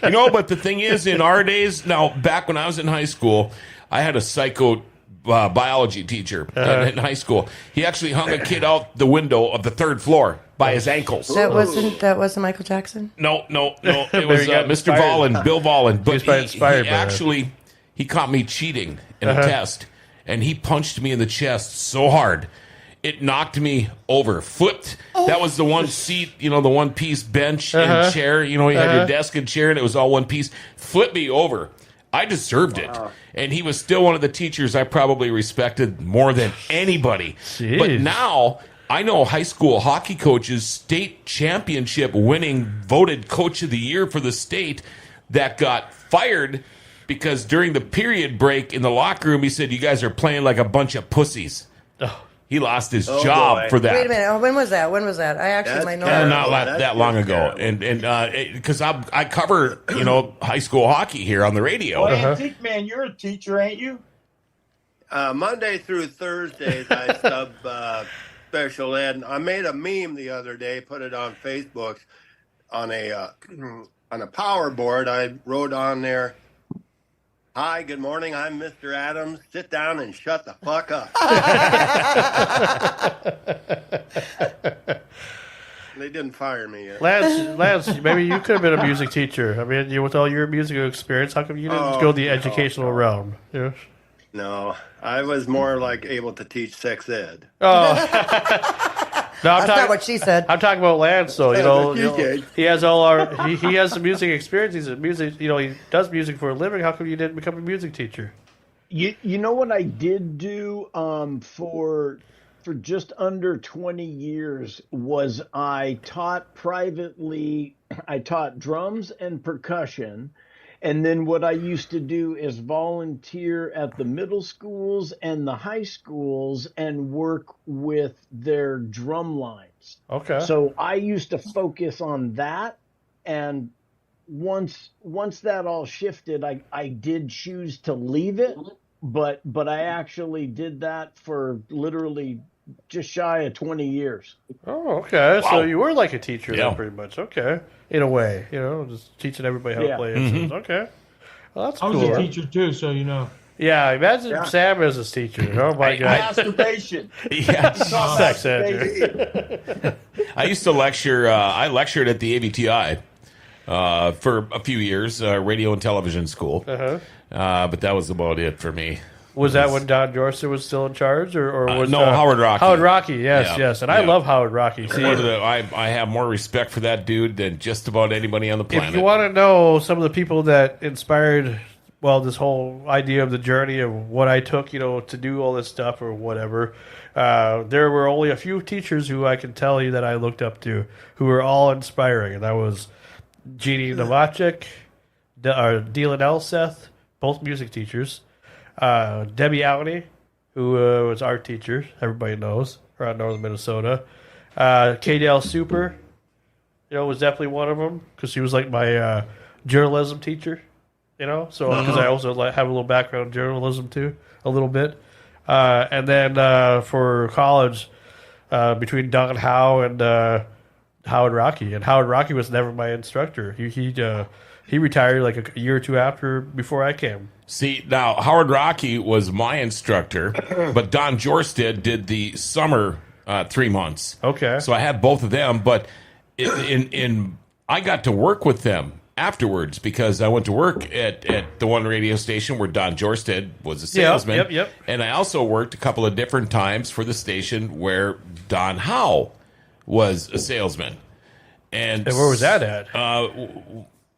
But the thing is, in our days, now, back when I was in high school, I had a psycho biology teacher in high school. He actually hung a kid out the window of the 3rd floor by his ankles. That wasn't Michael Jackson? No. It was Mr. Vollen, Bill Vollen. But he caught me cheating in a test, and he punched me in the chest so hard. It knocked me over. Flipped. That was the one seat, the one-piece bench and chair. You had your desk and chair, and it was all one piece. Flipped me over. I deserved it. And he was still one of the teachers I probably respected more than anybody. Jeez. But now, I know high school hockey coaches, state championship winning, voted coach of the year for the state, that got fired because during the period break in the locker room, he said, "You guys are playing like a bunch of pussies." Oh. He lost his job for that. Wait a minute. When was that? I actually might know. Not that long ago. And because I cover high school hockey here on the radio. Well, Antique Man, you're a teacher, ain't you? Monday through Thursdays, I sub special ed. And I made a meme the other day, put it on Facebook on a on a power board. I wrote on there, "Hi, good morning. I'm Mr. Adams. Sit down and shut the fuck up." They didn't fire me yet. Lance, maybe you could have been a music teacher. I mean, with all your musical experience, how come you didn't go the educational realm? Yeah. No, I was more like able to teach sex ed. Oh. No, That's not what she said. I'm talking about Lance, though. He has he has the music experience. He's a music. He does music for a living. How come you didn't become a music teacher? You know what I did do for just under 20 years was I taught privately. I taught drums and percussion. And then what I used to do is volunteer at the middle schools and the high schools and work with their drum lines. Okay. So I used to focus on that. And once that all shifted, I did choose to leave it. But I actually did that for literally just shy of 20 years. Oh, okay. Wow. So you were like a teacher then, Yeah. pretty much. Okay. In a way, just teaching everybody how to play instruments. Okay. Well, that's I cool. was a teacher too, so you know. Yeah, imagine Sam as a teacher. Oh, my God. Masturbation. Yeah. Sex ed. I used to lecture. I lectured at the AVTI for a few years, radio and television school. Uh-huh. But that was about it for me. Was that when Don Jorster was still in charge, or was no, Howard Rocky? Howard Rocky, yes, Yeah. yes, and I love Howard Rocky. See, I have more respect for that dude than just about anybody on the planet. if you want to know some of the people that inspired, this whole idea of the journey of what I took, to do all this stuff or whatever, there were only a few teachers who I can tell you that I looked up to, who were all inspiring, and that was Jeannie Novacek, Dylan Elseth, both music teachers. Debbie Outney, who was art teacher, everybody knows, around northern Minnesota. K-Dale Super, was definitely one of them, because she was like my journalism teacher, so because I also have a little background in journalism too, a little bit. And then for college, between Don Howe and Howard Rocky, and Howard Rocky was never my instructor. He retired like a year or two before I came. See, now, Howard Rocky was my instructor, but Don Jorsted did the summer 3 months. Okay. So I had both of them, but I got to work with them afterwards because I went to work at the one radio station where Don Jorsted was a salesman. Yep. And I also worked a couple of different times for the station where Don Howe was a salesman. And where was that at?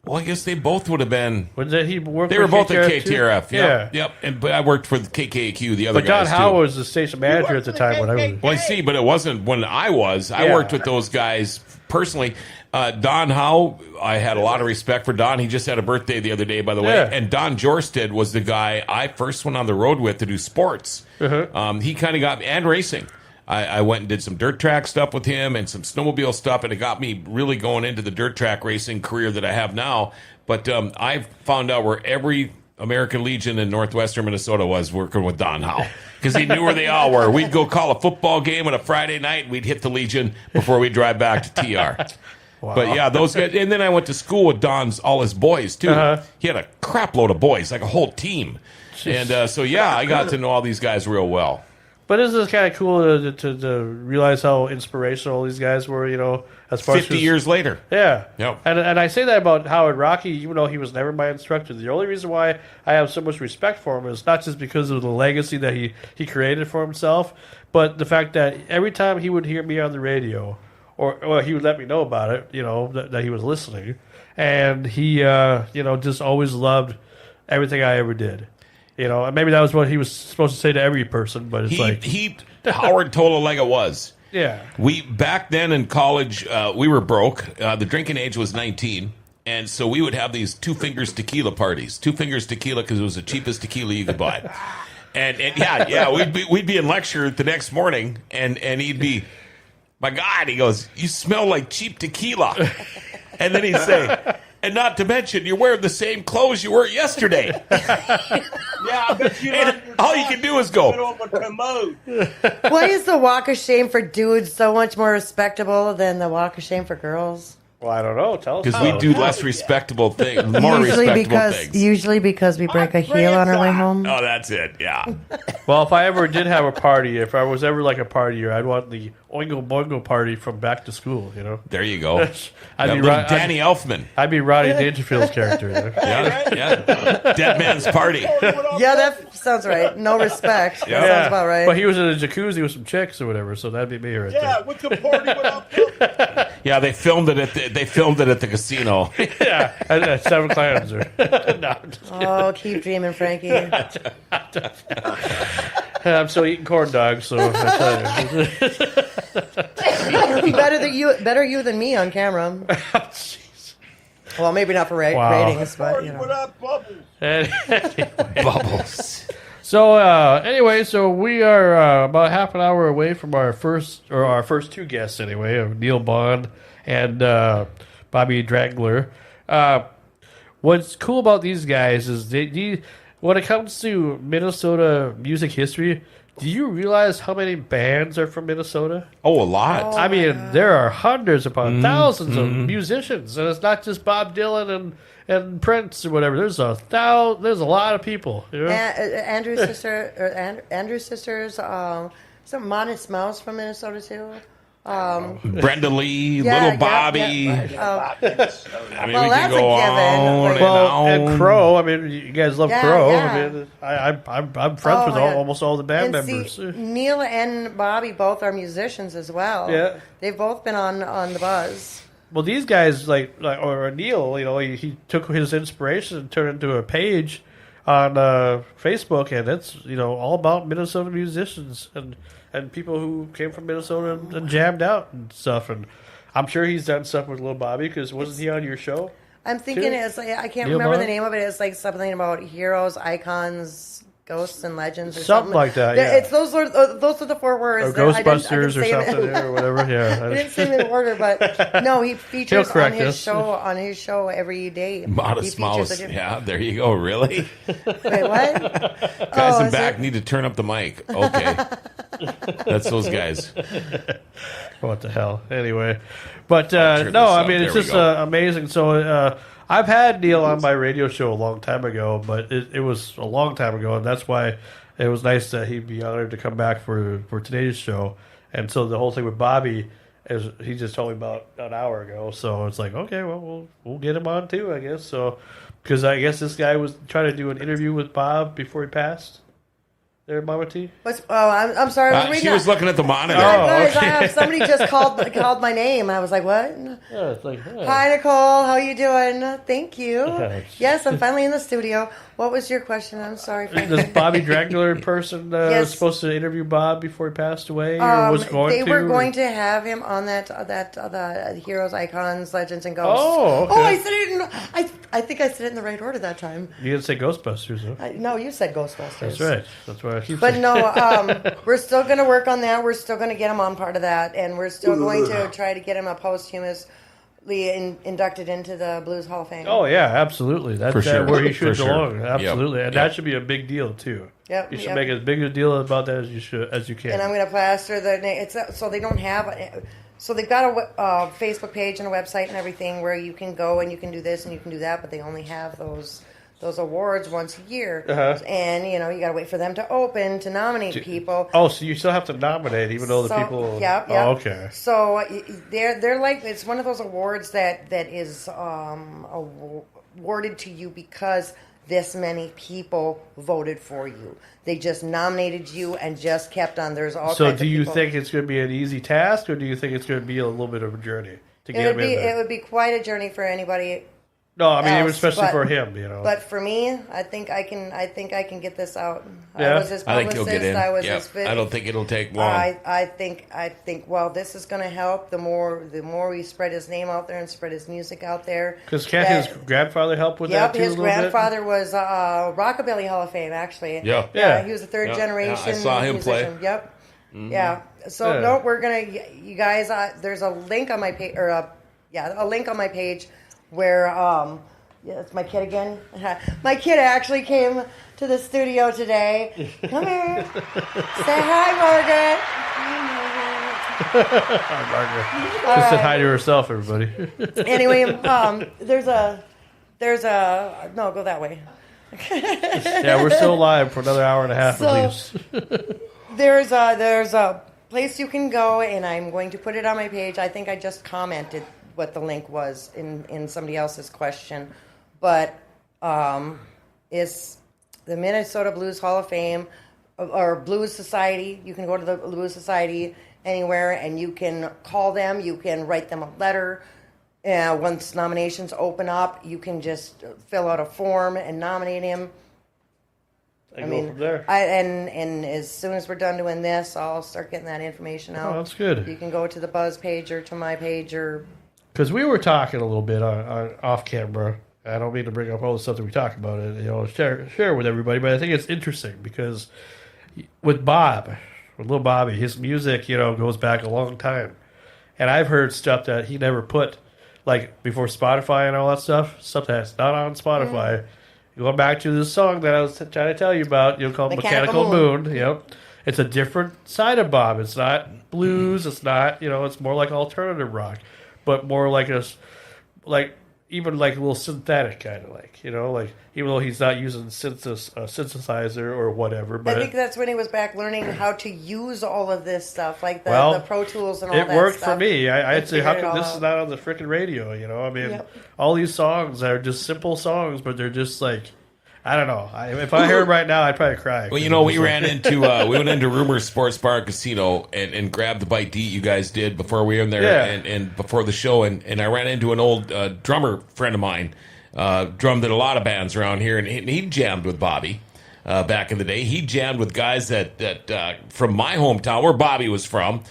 Well, I guess they both would have been. He worked They were both at KTRF too? KTRF. Yep. But I worked for the KKQ, the other But Don guys Howe too. was the station manager at the time when I was. Well, I see, but it wasn't when I was. I worked with those guys personally. Don Howe, I had a lot of respect for Don. He just had a birthday the other day, by the way. Yeah. And Don Jorsted was the guy I first went on the road with to do sports. Uh-huh. He kind of got me, and racing. I went and did some dirt track stuff with him and some snowmobile stuff, and it got me really going into the dirt track racing career that I have now. But I found out where every American Legion in northwestern Minnesota was working with Don Howe because he knew where they all were. We'd go call a football game on a Friday night. We'd hit the Legion before we drive back to TR. Wow. But yeah, those guys. And then I went to school with all his boys too. Uh-huh. He had a crap load of boys, like a whole team. And so I got to know all these guys real well. But isn't it kind of cool to realize how inspirational these guys were, as far 50 years later. Yeah. Yep. And I say that about Howard Rocky, even though he was never my instructor. The only reason why I have so much respect for him is not just because of the legacy that he created for himself, but the fact that every time he would hear me on the radio, or he would let me know about it, that he was listening, and he, just always loved everything I ever did. And maybe that was what he was supposed to say to every person, but it's Howard told it like it was. Yeah. We back then in college, we were broke. The drinking age was 19, and so we would have these 2 fingers tequila parties. 2 fingers tequila because it was the cheapest tequila you could buy. and we'd be in lecture the next morning, and he'd be, my God, he goes, you smell like cheap tequila. And then he'd say, And not to mention, you're wearing the same clothes you were yesterday. Yeah, I bet you. All you can do is go. Why is the walk of shame for dudes so much more respectable than the walk of shame for girls? Well, I don't know. Tell us. Because we do less respectable things, more respectable things. Usually because we break a heel on our way home. Oh, that's it. Yeah. Well, if I ever did have a party, if I was ever like a partier, I'd want the Oingo Boingo party from Back to School. You know. There you go. I'd be Danny Elfman. I'd be Rodney Dangerfield's character. You know? Yeah. Dead Man's Party. Yeah, that sounds right. No respect. That sounds about right. But he was in a jacuzzi with some chicks or whatever, so that'd be me right there. Yeah, with the party without. Yeah, they filmed it at the casino. Yeah, at Seven Clans. Or no, I'm just kidding. Oh, keep dreaming, Frankie. I'm still eating corn dogs, so I tell you. Better you than me on camera. Jeez. Well, maybe not for ratings, but you know. Without bubbles. Anyway. Bubbles. So anyway, so we are about half an hour away from our first two guests anyway, of Neil Bond and Bobby Drangler. What's cool about these guys is when it comes to Minnesota music history, do you realize how many bands are from Minnesota? Oh, a lot. I mean, there are hundreds upon thousands of musicians, and it's not just Bob Dylan and Prince or whatever. There's a lot of people. You know? Andrew's sisters, some Modest Mouse from Minnesota too. Brenda Lee, Little Bobby. Yeah. I mean, Well, we can that's go a given. on And Crow. I mean, you guys love Yeah, Crow. yeah. I mean, I'm friends with yeah. almost all the band And members. see, Neil and Bobby both are musicians as well. Yeah. They've both been on the Buzz. Well, these guys, or Neil, you know, he took his inspiration and turned it into a page on Facebook, and it's, you know, all about Minnesota musicians and people who came from Minnesota and jammed out and stuff. And I'm sure he's done stuff with Lil Bobby, because wasn't he on your show? I'm thinking it's like, I can't Neil remember Bond? the name of it. It's like something about heroes, icons, ghosts, and legends, or Something like that, yeah. It's those are the 4 words. Or that I didn't Ghostbusters or say them- something or whatever. Yeah, I didn't say them in order, but no, he features He'll correct on his us. show every day. Modest He features Mouse. a- Yeah, there you go. Really? Wait, what? Guys in is back it? need to turn up the mic. Okay. That's those guys. What the hell? Anyway, but turn this no, I up. mean, it's There we just go. amazing. So I've had Neil on my radio show a long time ago, but it was a long time ago, and that's why it was nice that he'd be honored to come back for today's show. And so the whole thing with Bobby is he just told me about an hour ago. So it's like, okay, well, we'll get him on too, I guess. So because I guess this guy was trying to do an interview with Bob before he passed. There, Mama T. I'm sorry. I was reading She was that. looking at the monitor. Guys, somebody just called my name. I was like, what? Yeah, it's like, Hi, Nicole. How you doing? Thank you. Thanks. Yes, I'm finally in the studio. What was your question? I'm sorry. This Bobby Drangler person Yes. was supposed to interview Bob before he passed away, or was going they to? were going to have him on the heroes, icons, legends, and ghosts. Oh, okay. Oh, I said it. I think I said it in the right order that time. You didn't say Ghostbusters, though. No, you said Ghostbusters. That's right. That's what I keep But saying. no, we're still going to work on that. We're still going to get him on part of that, and we're still going to try to get him a posthumously inducted into the Blues Hall of Fame. Oh yeah, absolutely. That's For sure. where he should For sure. belong. Absolutely, Yep. and Yep. that should be a big deal too. Yep, You should yep. make as big a deal about that as you can. And I'm going to plaster the name. So they don't have. So they've got a Facebook page and a website and everything where you can go and you can do this and you can do that, but they only have those awards once a year, and you got to wait for them to open to nominate people. Oh, so you still have to nominate, even though the So, people. Yep. Oh, okay. So they're like, it's one of those awards that is awarded to you because this many people voted for you. They just nominated you and just kept on. There's all. So kinds do of you people. think it's going to be an easy task, or do you think it's going to be a little bit of a journey to get him in there? It would be quite a journey for anybody. No, I mean else, especially but- for him, But for me, I think I can get this out. Yeah? I was his I think publicist. you'll get in. I was Yep. his fit. I don't think it'll take long. I think well, this is going to help. The more we spread his name out there and spread his music out there. Because can't his grandfather help with that Yep, too? his a little bit? grandfather was Rockabilly Hall of Fame, actually. Yeah. Yeah. He was a third Yeah. generation. Yeah, I saw him play. musician. Yep. Yeah. So Yeah. no, we're gonna. You guys, there's a link on my page, a link on my page where yeah, it's my kid again. My kid actually came to the studio today. Come here. Say hi, Margaret. Hi, Margaret. Just said hi to herself, everybody. Anyway, there's a no, go that way. Yeah, we're still live for another hour and a half at least. There's a place you can go, and I'm going to put it on my page. I think I just commented what the link was in somebody else's question, but it's the Minnesota Blues Hall of Fame or Blues Society. You can go to the Blues Society anywhere, and you can call them. You can write them a letter. Once nominations open up, you can just fill out a form and nominate him. I mean, from there. And as soon as we're done doing this, I'll start getting that information out. Oh, that's good. You can go to the Buzz page or to my page or. Because we were talking a little bit on off camera. I don't mean to bring up all the stuff that we talk about and share with everybody, but I think it's interesting because with little Bobby, his music goes back a long time, and I've heard stuff that he never put. Like, before Spotify and all that stuff that's not on Spotify. Going back to this song that I was trying to tell you about, called Mechanical Moon. Yep. It's a different side of Bob. It's not blues. It's not, it's more like alternative rock. But more like even like a little synthetic kind of like even though he's not using synthesizer or whatever. But I think that's when he was back learning how to use all of this stuff, like the Pro Tools and all that stuff. It worked for me. I'd say, how come this is not on the freaking radio? I mean, all these songs are just simple songs, but they're just like, I don't know. If I heard them right now, I'd probably cry. Well, we went into Rumors Sports Bar and Casino and grabbed the bite to eat you guys did before we were in there and before the show. And I ran into an old drummer friend of mine, drummed in a lot of bands around here, and he jammed with Bobby back in the day. He jammed with guys that from my hometown, where Bobby was from.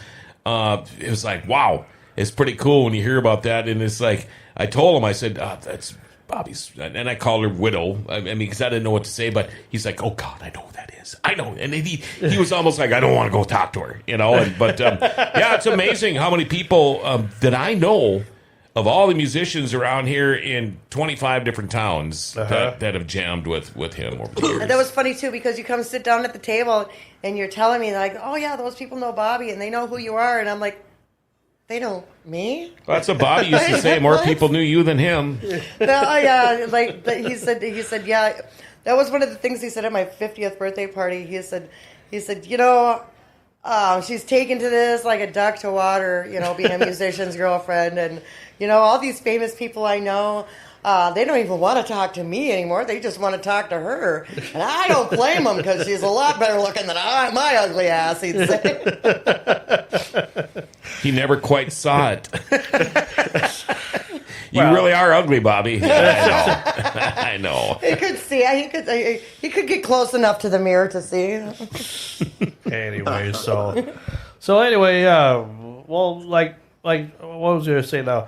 It was like, wow, it's pretty cool when you hear about that. And it's like, I told him, I said, that's Bobby's, and I called her widow. I mean, because I didn't know what to say, but he's like, "Oh God, I know who that is. I know." And he was almost like, "I don't want to go talk to her," But yeah, it's amazing how many people that I know of all the musicians around here in 25 different towns that have jammed with him over the years. And that was funny too, because you come sit down at the table and you're telling me like, "Oh yeah, those people know Bobby and they know who you are," and I'm like, "They know me?" Well, that's what Bobby used to say. More people knew you than him. Yeah, he said, yeah. That was one of the things he said at my 50th birthday party. He said, she's taken to this like a duck to water, being a musician's girlfriend, and all these famous people I know. They don't even want to talk to me anymore. They just want to talk to her. And I don't blame them because she's a lot better looking than my ugly ass, he'd say. He never quite saw it. You really are ugly, Bobby. I know. He could see. He could get close enough to the mirror to see. Anyway, so anyway, well, like what was I going to say now?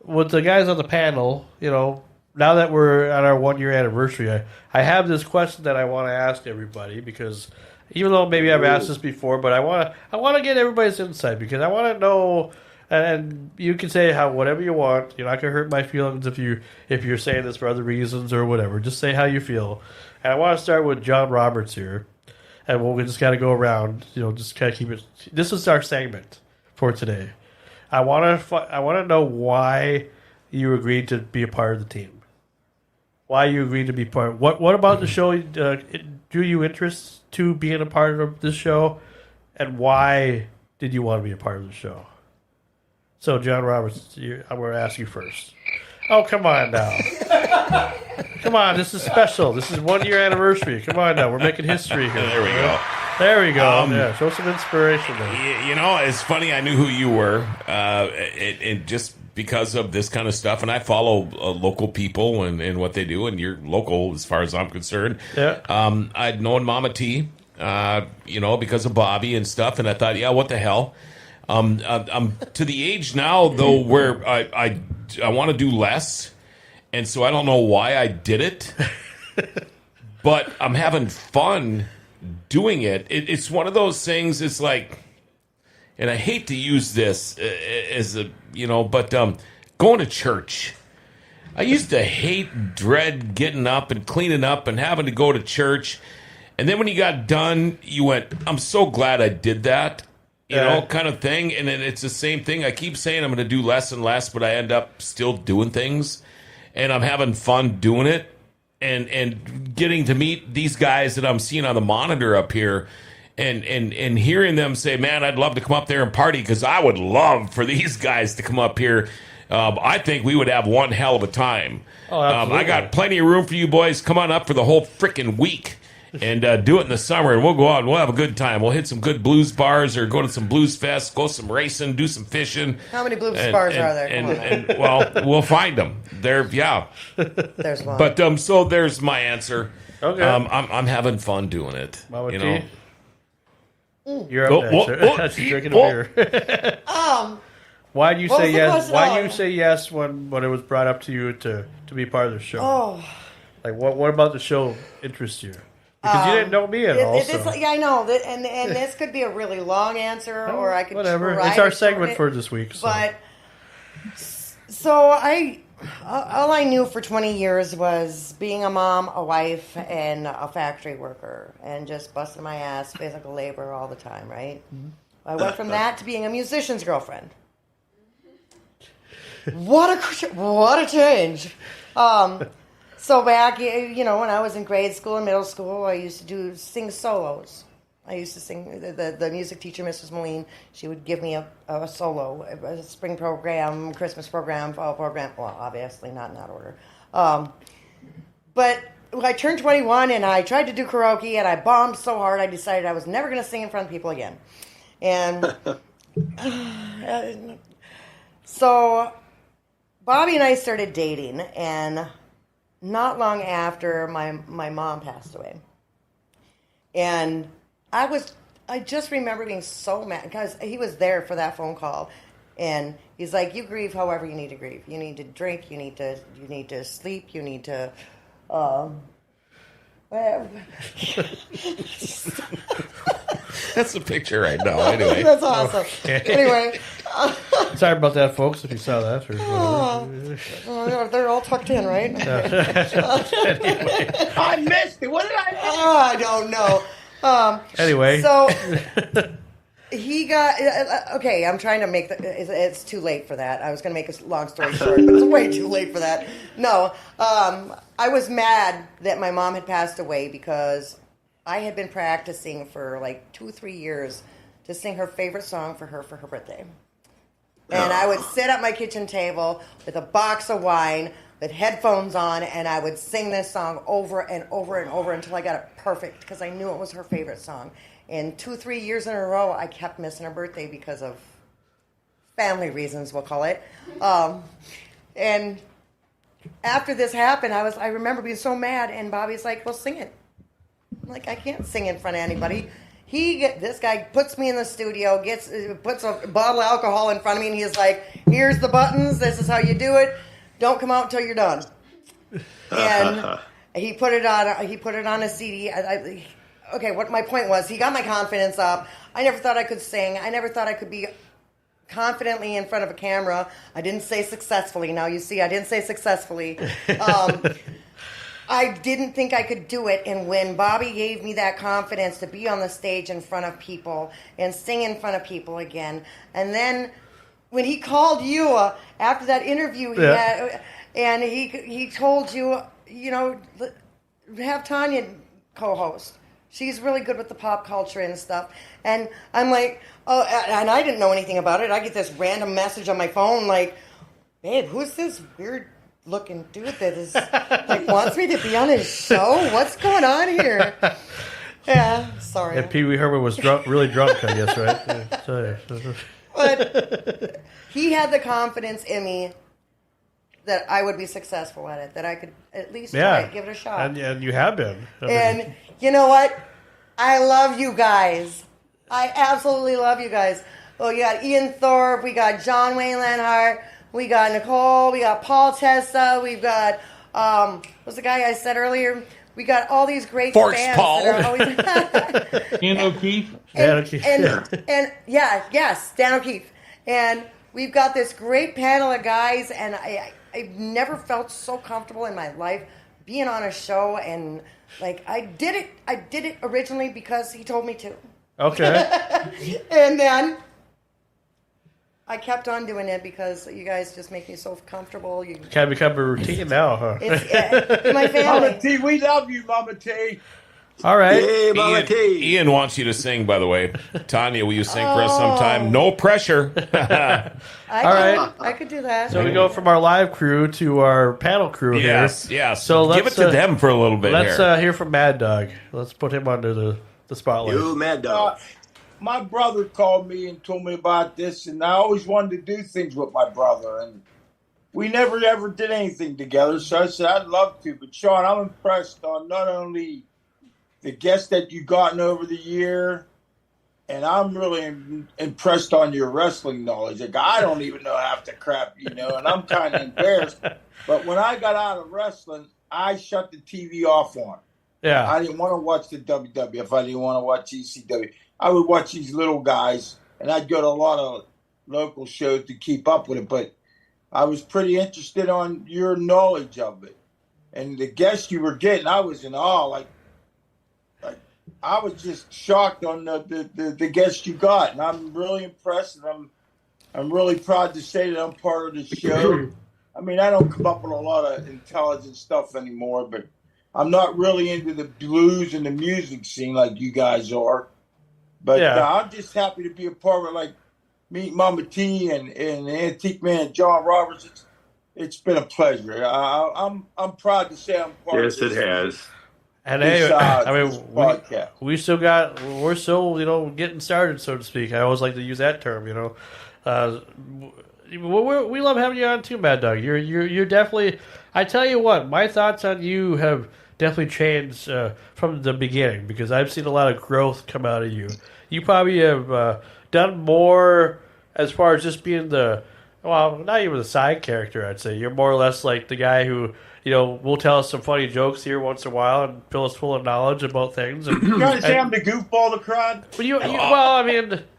With the guys on the panel, now that we're at our 1 year anniversary, I have this question that I want to ask everybody, because even though maybe I've asked this before, but I want to get everybody's insight, because I want to know, and you can say whatever you want. You're not going to hurt my feelings if you're saying this for other reasons or whatever. Just say how you feel. And I want to start with John Roberts here, and we just got to go around. Just kind of keep it. This is our segment for today. I want to know why you agreed to be a part of the team. Why you agreed to be part. What about the show drew you interest to being a part of this show, and why did you want to be a part of the show? So, John Roberts, I'm going to ask you first. Oh, come on now. Come on, this is special. This is 1 year anniversary. Come on now, we're making history here. There we go. There we go. Yeah, show some inspiration there. It's funny. I knew who you were, and just because of this kind of stuff. And I follow local people and what they do, and you're local as far as I'm concerned. Yeah. I'd known Mama T, because of Bobby and stuff, and I thought, yeah, what the hell. I'm to the age now though where I want to do less, and so I don't know why I did it, but I'm having fun doing it. It's one of those things. It's like, and I hate to use this as a but going to church. I used to dread getting up and cleaning up and having to go to church. And then when you got done, you went, I'm so glad I did that, you know, kind of thing. And then it's the same thing. I keep saying I'm going to do less and less, but I end up still doing things. And I'm having fun doing it. And getting to meet these guys that I'm seeing on the monitor up here. And hearing them say, man, I'd love to come up there and party because I would love for these guys to come up here. I think we would have one hell of a time. Oh, absolutely. I got plenty of room for you boys. Come on up for the whole freaking week. And do it in the summer, and we'll go out and we'll have a good time. We'll hit some good blues bars or go to some blues fests, go some racing, do some fishing. How many blues bars are there? And well, we'll find them. There's one. But so there's my answer. Okay. I'm having fun doing it. Mama you T? know. You're up next. That's drinking a beer. Why do you say yes? Why do you say yes when it was brought up to you to be part of the show? Oh. Like what about the show interests you? Because you didn't know me at all. Yeah, I know. And this could be a really long answer, or I could whatever. try It's our to segment shorten for it. this week. So. But all I knew for 20 years was being a mom, a wife, and a factory worker, and just busting my ass, physical labor all the time. Right? Mm-hmm. I went from that to being a musician's girlfriend. What a change. So back, when I was in grade school and middle school, I used to sing solos. I used to sing, the music teacher, Mrs. Moline, she would give me a solo, a spring program, Christmas program, fall program, well, obviously not in that order. But I turned 21 and I tried to do karaoke and I bombed so hard I decided I was never going to sing in front of people again. And so Bobby and I started dating, and not long after my mom passed away. And I just remember being so mad because he was there for that phone call, and he's like, you grieve however you need to grieve. You need to drink, you need to sleep, you need to That's the picture right now, anyway. That's awesome. Okay. Anyway. Sorry about that, folks, if you saw that. They're all tucked in, right? Anyway. I missed it. What did I miss? I don't know. Anyway. So he got... Okay, I'm trying to make... It's too late for that. I was going to make a long story short, but it's way too late for that. No. I was mad that my mom had passed away because I had been practicing for like 2-3 years to sing her favorite song for her birthday. And I would sit at my kitchen table with a box of wine with headphones on, and I would sing this song over and over and over until I got it perfect because I knew it was her favorite song. And 2-3 years in a row, I kept missing her birthday because of family reasons, we'll call it. And after this happened, I remember being so mad, and Bobby's like, well, sing it. I'm like, I can't sing in front of anybody. This guy puts me in the studio, puts a bottle of alcohol in front of me, and he's like, here's the buttons, this is how you do it. Don't come out until you're done. And he put it on a CD. Okay, what my point was, he got my confidence up. I never thought I could sing. I never thought I could be confidently in front of a camera. I didn't say successfully. Now you see, I didn't say successfully. I didn't think I could do it, and when Bobby gave me that confidence to be on the stage in front of people and sing in front of people again, and then when he called you after that interview he had, and he told you, have Tanya co-host. She's really good with the pop culture and stuff. And I'm like, oh, and I didn't know anything about it. I get this random message on my phone like, babe, who's this weird looking dude that is like wants me to be on his show? What's going on here? Yeah, sorry. And Pee Wee Herman was really drunk, I guess, right? Yeah. But he had the confidence in me that I would be successful at it, that I could at least try it, give it a shot. And you have been. And you know what? I love you guys. I absolutely love you guys. Oh, you got Ian Thorpe, we got John Wayne Lanhart, we got Nicole, we got Paul Tessa, we've got, what's the guy I said earlier? We got all these great Forks fans Paul. that are always... Dan O'Keefe. Dan O'Keefe. And Dan O'Keefe. And we've got this great panel of guys, and I've never felt so comfortable in my life being on a show. And like I did it originally because he told me to. Okay. And then I kept on doing it because you guys just make me so comfortable. You kind of become a routine now, huh? It's my family. Mama T, we love you, Mama T. All right. Hey, Mama T. Ian wants you to sing, by the way. Tanya, will you sing for us sometime? No pressure. I could do that. So we go from our live crew to our panel crew here. Yes. So give it to them for a little bit let's here. Hear from Mad Dog. Let's put him under the spotlight. You Mad Dog. My brother called me and told me about this, and I always wanted to do things with my brother, and we never ever did anything together. So I said I'd love to. But Sean, I'm impressed on not only the guests that you've gotten over the year, and I'm really impressed on your wrestling knowledge. Like, I don't even know half the crap, and I'm kind of embarrassed. But when I got out of wrestling, I shut the TV off on. Yeah. I didn't want to watch the WWF. I didn't want to watch ECW. I would watch these little guys, and I'd go to a lot of local shows to keep up with it. But I was pretty interested on your knowledge of it. And the guests you were getting, I was in awe. Like I was just shocked on the guests you got. And I'm really impressed, and I'm really proud to say that I'm part of the show. I mean, I don't come up with a lot of intelligent stuff anymore, but I'm not really into the blues and the music scene like you guys are. But I'm just happy to be a part of it, like meet Mama T and Antique Man John Roberts. It's been a pleasure. I'm proud to say I'm part of this. Yes, it has. And hey, we're still getting started, so to speak. I always like to use that term, we love having you on too, Mad Dog. You're definitely. I tell you what, my thoughts on you have definitely changed from the beginning because I've seen a lot of growth come out of you. You probably have done more as far as just being not even the side character. I'd say you're more or less like the guy who will tell us some funny jokes here once in a while and fill us full of knowledge about things. And, you gotta say I'm the goofball, the crowd.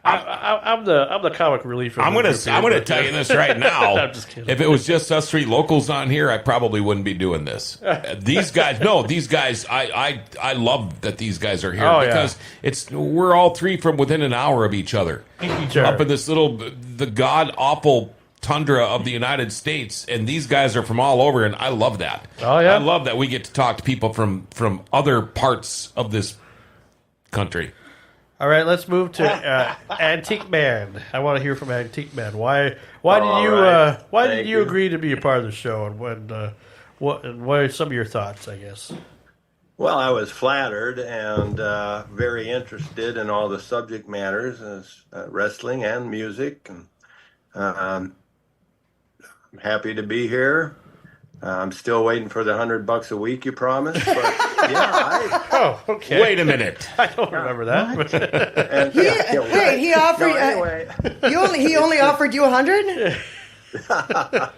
I'm the comic relief. I'm gonna tell you this right now. I'm just kidding. If it was just us three locals on here, I probably wouldn't be doing this. These guys, I love that these guys are here because we're all three from within an hour of each other, up in this the god awful tundra of the United States, and these guys are from all over, and I love that. Oh yeah, I love that we get to talk to people from other parts of this country. All right, let's move to Antique Man. I want to hear from Antique Man. Why did you agree to be a part of the show, and what are some of your thoughts? I guess. Well, I was flattered and very interested in all the subject matters as wrestling and music, and I'm happy to be here. I'm still waiting for the $100 a week you promised, but okay. Wait a minute. I don't remember that. He offered. He only offered you 100. Wow.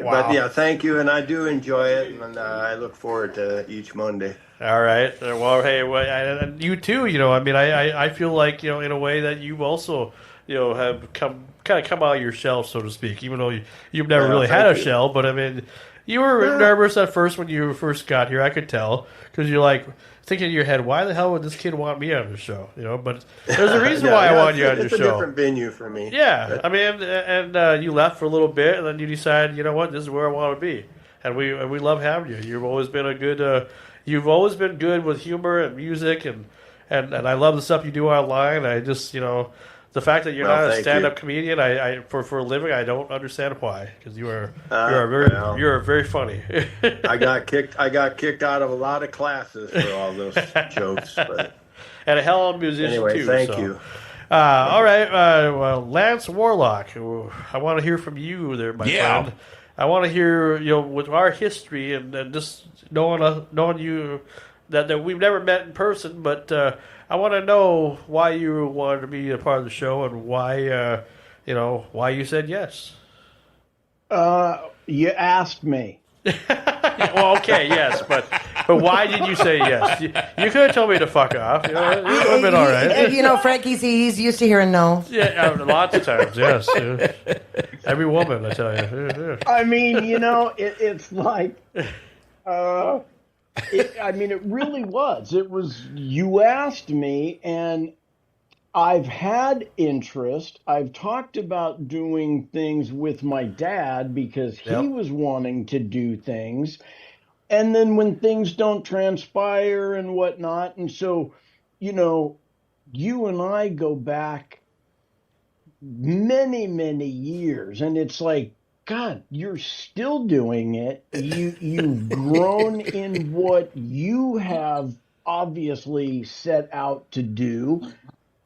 But thank you, and I do enjoy it, and I look forward to each Monday. All right. Well, hey, and you too. I feel like in a way that you've also have come out of your shell, so to speak. Even though you've never really had a shell, but you were nervous at first when you first got here. I could tell because you're like thinking in your head, why the hell would this kid want me on the show? But there's a reason why I want you on your show. It's a different venue for me. Yeah, and you left for a little bit, and then you decided, this is where I want to be, and we love having you. You've always been you've always been good with humor and music, and I love the stuff you do online. I just the fact that you're not a stand-up comedian, I for a living, I don't understand why, because you're very funny. I got kicked out of a lot of classes for all those jokes, but and a hell of a musician too. Thank you. All right, well, Lance Warlock, I want to hear from you there, my friend. I want to hear with our history and just knowing you that we've never met in person, but. I want to know why you wanted to be a part of the show and why, why you said yes. You asked me. Well, okay, yes, but But why did you say yes? You could have told me to fuck off. It would have been all right. Frankie's he's used to hearing no. Yeah, lots of times, yes. Every woman, I tell you. I mean, it's like, it really was. It was, you asked me, and I've had interest. I've talked about doing things with my dad because he was wanting to do things. And then when things don't transpire and whatnot. And so, you and I go back many, many years. And it's like, God, you're still doing it. You've grown in what you have obviously set out to do.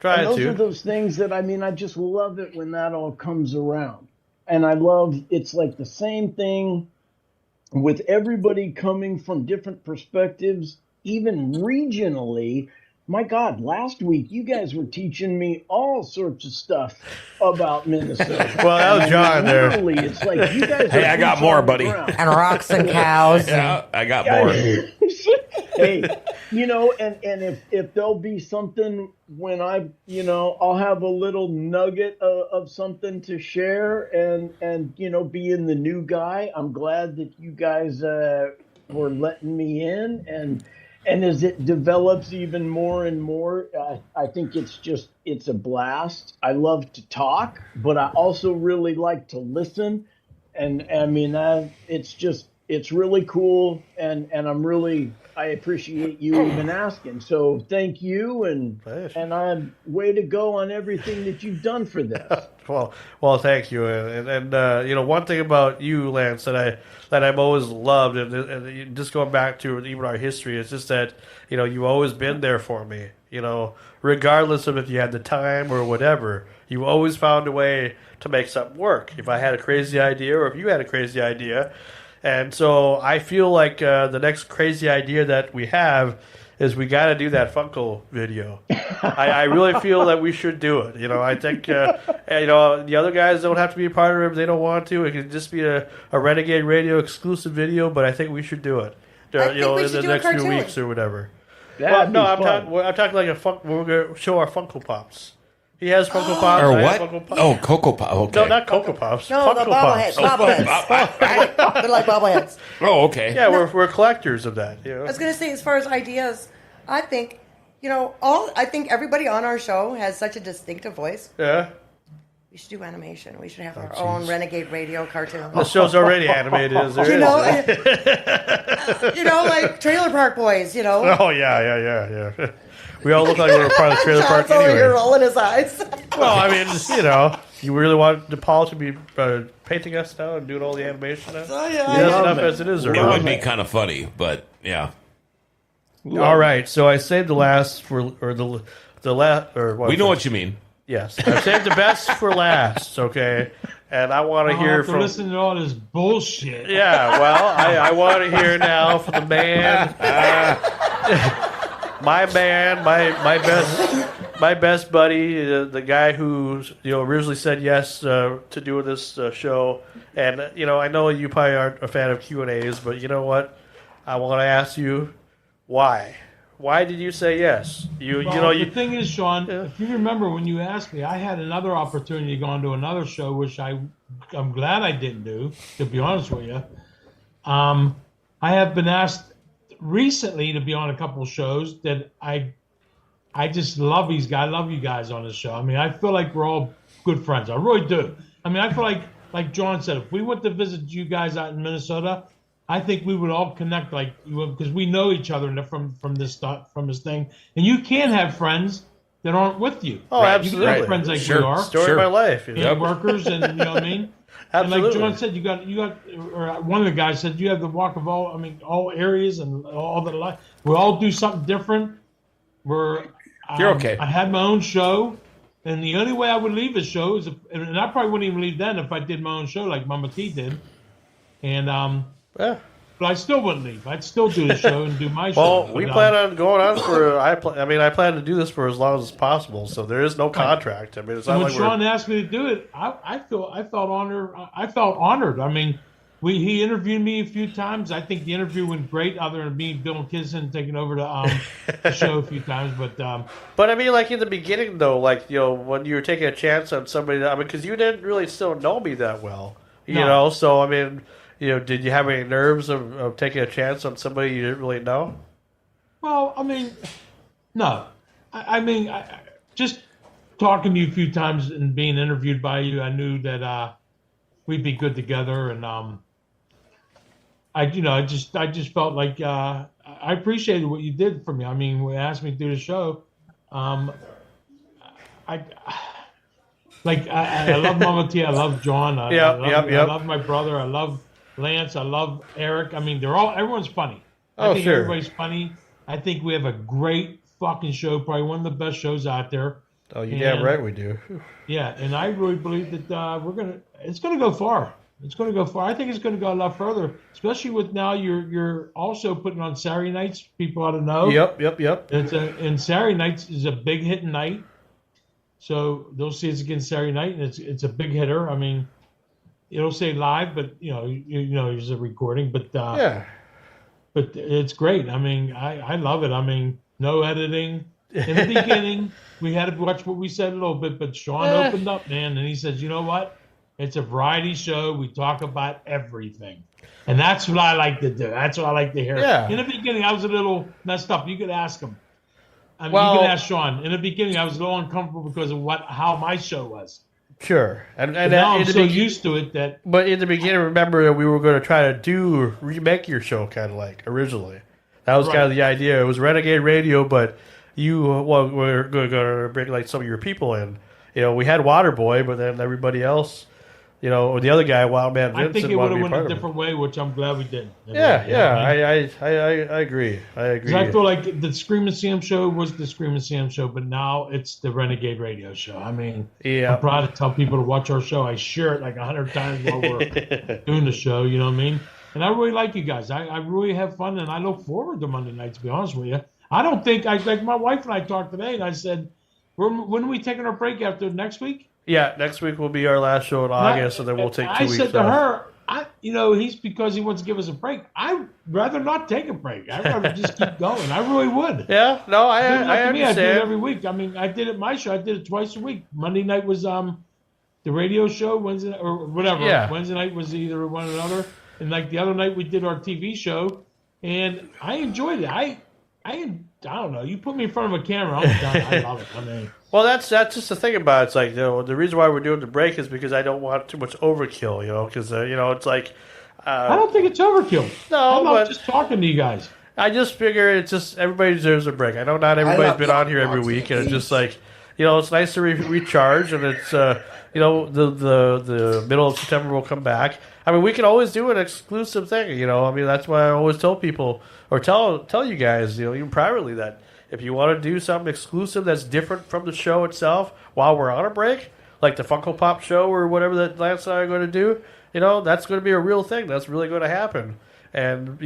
And those are those things that, I just love it when that all comes around. And I love, it's like the same thing with everybody coming from different perspectives, even regionally. My God, last week you guys were teaching me all sorts of stuff about Minnesota. Well, that was John there. Literally, it's like you guys. Hey, I got more, buddy. And rocks and cows. Yeah, I got more. Hey, and if there'll be something when I'll have a little nugget of something to share and being the new guy, I'm glad that you guys were letting me in and as it develops even more and more, I think it's a blast. I love to talk, but I also really like to listen. And it's really cool. And I appreciate you even asking. So thank you. And I'm way to go on everything that you've done for this. Well, thank you. And one thing about you, Lance, that I've always loved, and just going back to even our history, it's just that you've always been there for me. Regardless of if you had the time or whatever, you always found a way to make something work. If I had a crazy idea, or if you had a crazy idea, and so I feel like the next crazy idea that we have is we got to do that Funko video. I really feel that we should do it. I think the other guys don't have to be a part of it if they don't want to. It can just be a Renegade Radio exclusive video, but I think we should do it. In the next few weeks or whatever. I'm talking like we're going to show our Funko Pops. He has Funko Pops. Or what? Funko Pops. Oh, Cocoa Pop. Okay. No, not Cocoa Pops. No, Funko the bobbleheads. They're like bobbleheads. Oh, okay. Yeah, we're collectors of that. I was going to say, as far as ideas, I think, I think everybody on our show has such a distinctive voice. Yeah. We should do animation. We should have our own Renegade Radio cartoon. The show's already animated, is there? Like Trailer Park Boys, Oh, yeah. We all look like we're part of the trailer park anyway. anyway. You're rolling his eyes. Well, you really want DePaul to be painting us now and doing all the animation now? Oh, yeah. He does enough as it is. It would be kind of funny, but yeah. All right, so I saved the last what? We know what you mean. Yes, I saved the best for last. Okay, and I want to hear from. Listen to all this bullshit. Yeah, well, I want to hear now from the man, my best buddy, the guy who originally said yes to doing this show, and I know you probably aren't a fan of Q&As, but you know what? I want to ask you why. Why did you say yes? The thing is, Sean, if you remember when you asked me, I had another opportunity to go on to another show, which I'm glad I didn't do, to be honest with you. I have been asked recently to be on a couple shows that I just love these guys. I love you guys on this show. I feel like we're all good friends. I really do. I feel like John said, if we went to visit you guys out in Minnesota, I think we would all connect because we know each other from this thing. And you can have friends that aren't with you. Oh, right? absolutely. You can have friends like we are. Story of my life. And workers, and you know what I mean. Absolutely. And like John said, you got, or one of the guys said, you have the walk of all areas and all the life. We all do something different. You're okay. I had my own show, and the only way I would leave the show is, and I probably wouldn't even leave then if I did my own show like Mama T did. And but I still wouldn't leave. I'd still do the show and do my show. Well, we plan on going on for. I plan to do this for as long as possible. So there is no contract. It's not when like Sean asked me to do it, I felt honored. he interviewed me a few times. I think the interview went great, other than me, Bill Kidson, taking over the show a few times. But I mean, like in the beginning, though, like when you were taking a chance on somebody, because you didn't really still know me that well, you know. So I mean, did you have any nerves of taking a chance on somebody you didn't really know? Well, I mean, no. I mean, just talking to you a few times and being interviewed by you, I knew that we'd be good together, and I just felt like I appreciated what you did for me. I mean, when you asked me to do the show, I love Mama T, I love John, I love my brother, I love Lance, I love Eric. I mean, everyone's funny. I think everybody's funny. I think we have a great fucking show, probably one of the best shows out there. Oh, you're damn right we do. Yeah, and I really believe that it's gonna go far. It's gonna go far. I think it's gonna go a lot further, especially with now you're also putting on Saturday nights. People ought to know. Yep. And Saturday nights is a big hitting night, so they'll see us again Saturday night, and it's a big hitter. I mean, it'll say live, but there's a recording, but yeah. But it's great. I mean, I love it. I mean, no editing. In the beginning, we had to watch what we said a little bit, but Sean opened up, man, and he says, you know what? It's a variety show. We talk about everything. And that's what I like to do. That's what I like to hear. Yeah. In the beginning, I was a little messed up. You could ask him. I mean, you can ask Sean. In the beginning, I was a little uncomfortable because of how my show was. Sure. And now I'm so used to it that... But in the beginning, remember, we were going to try to remake your show kind of like originally. That was kind of the idea. It was Renagade Radio, but you were going to bring like some of your people in. We had Waterboy, but then everybody else, or the other guy, Wildman Vincent, I think it would have went a different way, which I'm glad we did. I agree. Because I feel like the Screaming Sam show was the Screaming Sam show, but now it's the Renegade Radio show. I mean, I'm proud to tell people to watch our show. I share it like 100 times while we're doing the show, you know what I mean? And I really like you guys. I really have fun, and I look forward to Monday night, to be honest with you. I don't think, like my wife and I talked today, and I said, when are we taking our break after next week? Yeah, next week will be our last show in August, and then we'll take 2 weeks off. I said to her, he's because he wants to give us a break. I'd rather not take a break. I'd rather just keep going. I really would. Yeah, no, I understand. I do it every week. I mean, I did it my show. I did it twice a week. Monday night was the radio show. Wednesday or whatever. Yeah. Wednesday night was either one or another. And like the other night, we did our TV show, and I enjoyed it. I don't know. You put me in front of a camera, I'm done. I love it. I mean, well, that's just the thing about it. It's like the reason why we're doing the break is because I don't want too much overkill. Because it's like I don't think it's overkill. No, I'm just talking to you guys. I just figure it's just everybody deserves a break. I know not everybody's been on here every week, and it's just like it's nice to recharge, and it's the middle of September will come back. I mean, we can always do an exclusive thing, I mean, that's why I always tell people, or tell you guys, even privately, that if you want to do something exclusive that's different from the show itself while we're on a break, like the Funko Pop show or whatever that Lance and I are going to do, that's going to be a real thing. That's really going to happen. And,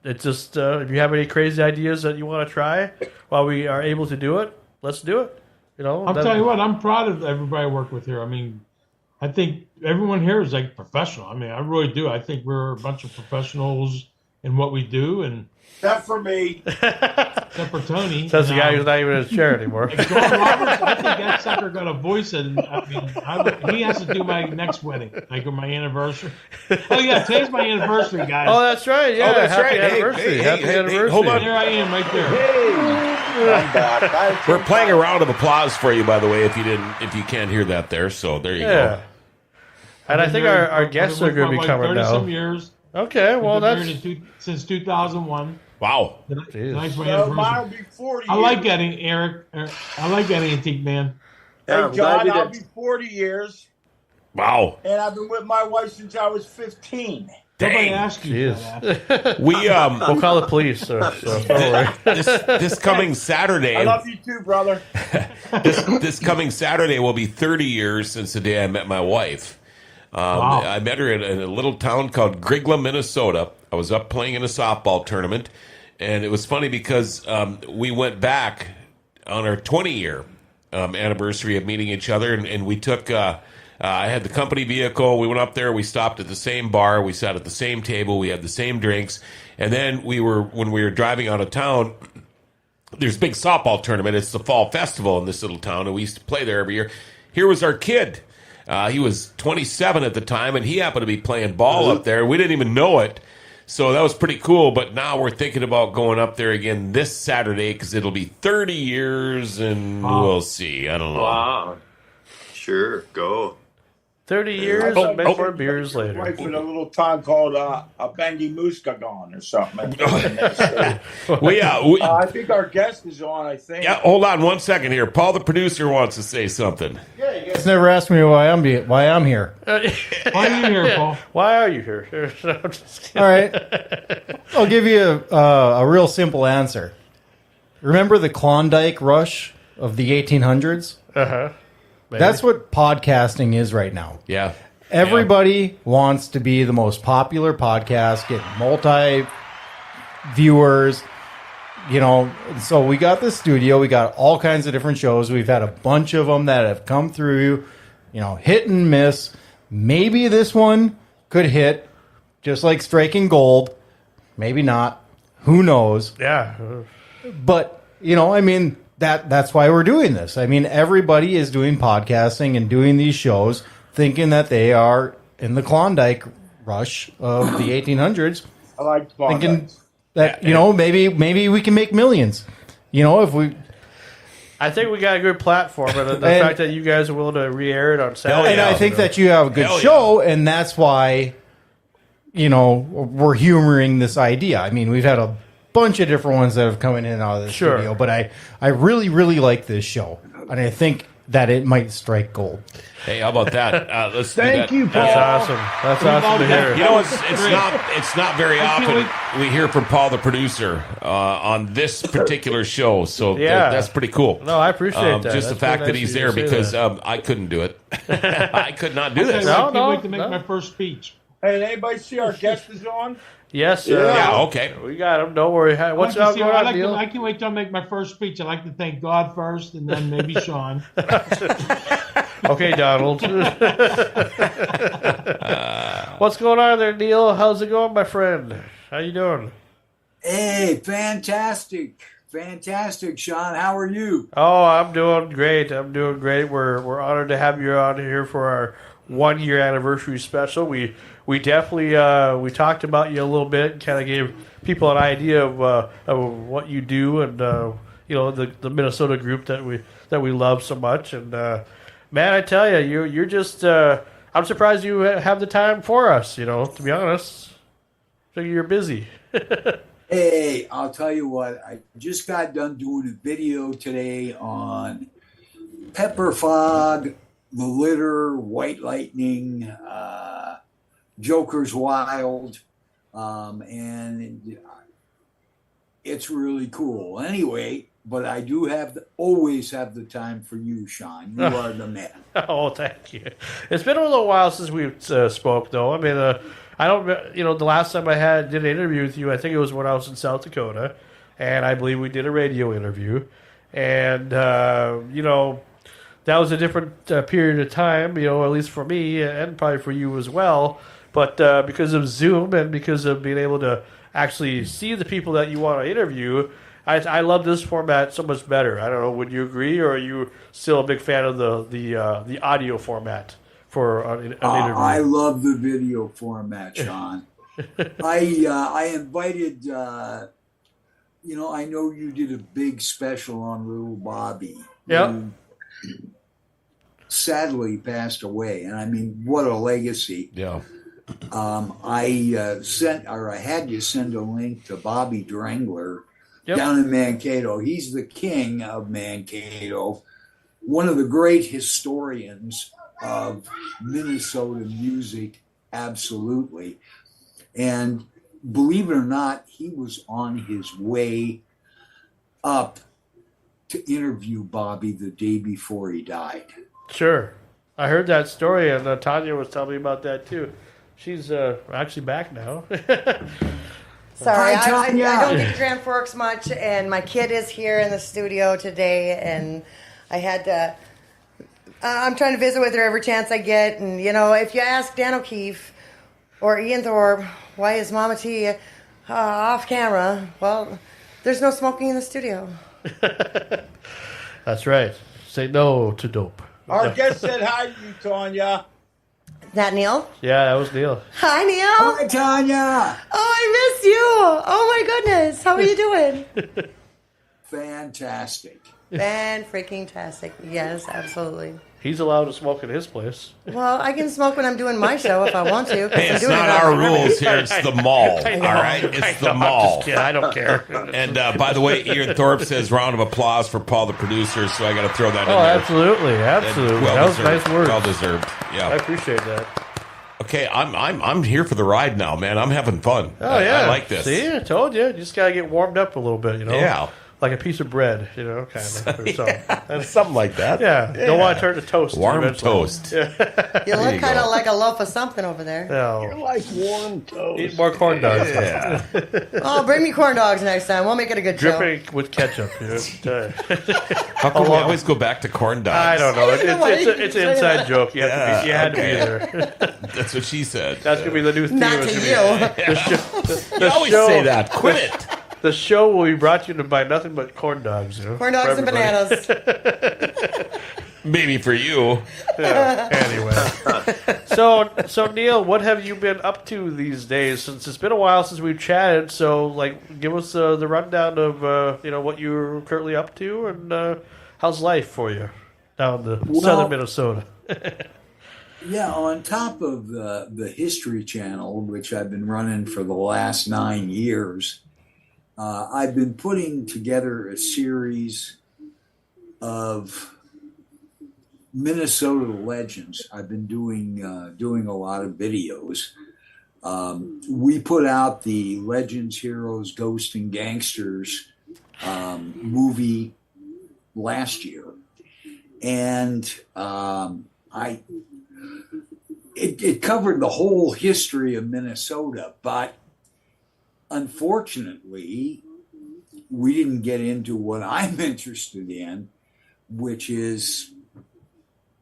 it's just, if you have any crazy ideas that you want to try while we are able to do it, let's do it. I'll tell you what, I'm proud of everybody I work with here. I mean, I think everyone here is like professional. I mean, I really do. I think we're a bunch of professionals in what we do, and except for me, except for Tony. That's the guy who's not even in his chair anymore. Like John Roberts, I think that sucker got a voice, and I mean, he has to do my next wedding, like my anniversary. Oh yeah, today's my anniversary, guys. Oh, that's right. Yeah, that's happy right. Anniversary. Happy anniversary. Hold on. There I am, right there. Hey, we're playing a round of applause for you, by the way. If you can't hear that there, so there you go. And I think our guests are going to be coming now. 30-some years. Okay, well that's since 2001. Wow. Tonight's my mine will anniversary. be 40 I years. like that, Eric. I like that antique man. Hey, John, I'll be 40 years. Wow. And I've been with my wife since I was 15. Nobody asked you for that. We'll call the police. So don't worry. This coming Saturday. I love you too, brother. This coming Saturday will be 30 years since the day I met my wife. Wow. I met her in a little town called Grigla, Minnesota. I was up playing in a softball tournament, and it was funny because we went back on our 20-year anniversary of meeting each other, and we took I had the company vehicle. We went up there. We stopped at the same bar. We sat at the same table. We had the same drinks. And then when we were driving out of town, there's a big softball tournament. It's the fall festival in this little town, and we used to play there every year. Here was our kid. He was 27 at the time, and he happened to be playing ball up there. We didn't even know it. So that was pretty cool. But now we're thinking about going up there again this Saturday because it'll be 30 years, and we'll see. I don't know. Wow. Sure, go. 30 years and maybe 4 beers later. Wife with a little town called a Bengi Muskagon or something. I think our guest is on, I think. Yeah, hold on 1 second here. Paul, the producer, wants to say something. Yeah, you guys never asked me why I'm here. Why are you here, Paul? Why are you here? I'm just kidding. All right. I'll give you a real simple answer. Remember the Klondike rush of the 1800s? Uh-huh. Maybe. That's what podcasting is right now. Yeah. Everybody wants to be the most popular podcast, get multi-viewers, so we got this studio. We got all kinds of different shows. We've had a bunch of them that have come through, hit and miss. Maybe this one could hit, just like Striking Gold. Maybe not. Who knows? Yeah. But, that's why we're doing this. I mean, everybody is doing podcasting and doing these shows thinking that they are in the Klondike rush of the 1800s. I like Klondike. Thinking that, maybe we can make millions. If we... I think we got a good platform, and the fact that you guys are willing to re-air it on Saturday. And I think that you have a good show, and that's why, we're humoring this idea. I mean, we've had a bunch of different ones that have come in and out of the studio, but I really, really like this show, and I think that it might strike gold. Hey, how about that? Let's Thank you, Paul. That's awesome. That's awesome to hear. It's not very often we hear from Paul, the producer, on this particular show. So that's pretty cool. No, I appreciate that. Just the fact that he's there because I couldn't do it. I could not do this. I can't wait to make my first speech. Hey, did anybody see our guest is on? Yes. Yeah, okay. We got him. Don't worry. What's up going on, Neil? I can't wait till I make my first speech. I'd like to thank God first, and then maybe Sean. Okay, Donald. What's going on there, Neil? How's it going, my friend? How you doing? Hey, fantastic, Sean. How are you? Oh, I'm doing great. We're honored to have you on here for our 1 year anniversary special. We definitely we talked about you a little bit and kind of gave people an idea of what you do and the Minnesota group that we love so much. And man, I tell you, you're just I'm surprised you have the time for us. To be honest, so you're busy. Hey, I'll tell you what. I just got done doing a video today on pepper fog, the litter, white lightning, Joker's Wild, and it's really cool. Anyway, but I do always have the time for you, Sean. You are the man. Oh, thank you. It's been a little while since we've spoke, though. I mean, I don't, the last time I did an interview with you, I think it was when I was in South Dakota, and I believe we did a radio interview, and that was a different period of time, at least for me and probably for you as well. But because of Zoom and because of being able to actually see the people that you want to interview, I love this format so much better. I don't know, would you agree, or are you still a big fan of the audio format for an interview? I love the video format, Sean. I invited, I know you did a big special on little Bobby. Yep. Sadly passed away, and I mean, what a legacy. Yeah. I had you send a link to Bobby Drangler down in Mankato. He's the king of Mankato, one of the great historians of Minnesota music, absolutely. And believe it or not, he was on his way up to interview Bobby the day before he died. Sure. I heard that story, and Tanya was telling me about that, too. She's actually back now. Sorry, Hi, Tanya. I don't get to Grand Forks much, and my kid is here in the studio today, and I had to I'm trying to visit with her every chance I get. And, if you ask Dan O'Keefe or Ian Thorpe, why is Mama T off camera? Well, there's no smoking in the studio. That's right. Say no to dope. Our guest said hi to you, Tanya. That Neil? Yeah, that was Neil. Hi, Neil. Hi, Tanya. Oh, I miss you. Oh, my goodness. How are you doing? Fantastic. Fan-freaking-tastic. Yes, absolutely. He's allowed to smoke in his place. Well, I can smoke when I'm doing my show if I want to. Hey, it's not our rules here. It's the mall. All right? It's the mall. I don't care. And by the way, Ian Thorpe says round of applause for Paul, the producer, so I got to throw that in there. Absolutely. That was nice work. Well deserved. Yeah. I appreciate that. Okay, I'm here for the ride now, man. I'm having fun. I like this. See, I told you. You just got to get warmed up a little bit, Yeah. Like a piece of bread, kind of. Or something. Something like that. Yeah. Don't want to turn to toast. Warm toast. You look kind of like a loaf of something over there. You're like warm toast. Eat more corn dogs. Yeah. Oh, bring me corn dogs next time. We'll make it a good show. Dripping with ketchup. How come we always go back to corn dogs? I don't know. It's an inside joke. You had to be there. That's what she said. That's going to be the new theme. Not to you. You always say that. Quit it. The show will be brought to you by nothing but corn dogs. Corn dogs and bananas. Maybe for you. Yeah. Anyway. So Neil, what have you been up to these days? Since it's been a while since we've chatted, so give us the rundown of what you're currently up to and how's life for you down in southern Minnesota. Yeah, on top of the History Channel, which I've been running for the last 9 years, I've been putting together a series of Minnesota legends. I've been doing a lot of videos. We put out the Legends, Heroes, Ghosts, and Gangsters movie last year, and it covered the whole history of Minnesota, but unfortunately, we didn't get into what I'm interested in, which is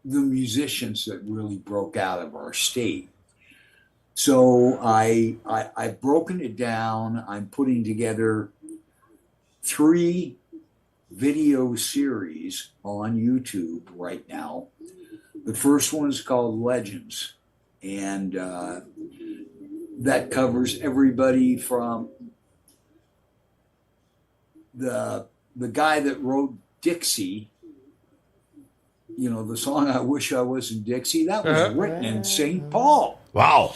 the musicians that really broke out of our state. So I've broken it down. I'm putting together 3 video series on YouTube right now. The first one is called Legends, and that covers everybody from the guy that wrote Dixie, the song I Wish I Was in Dixie, that was written in St. Paul. Wow.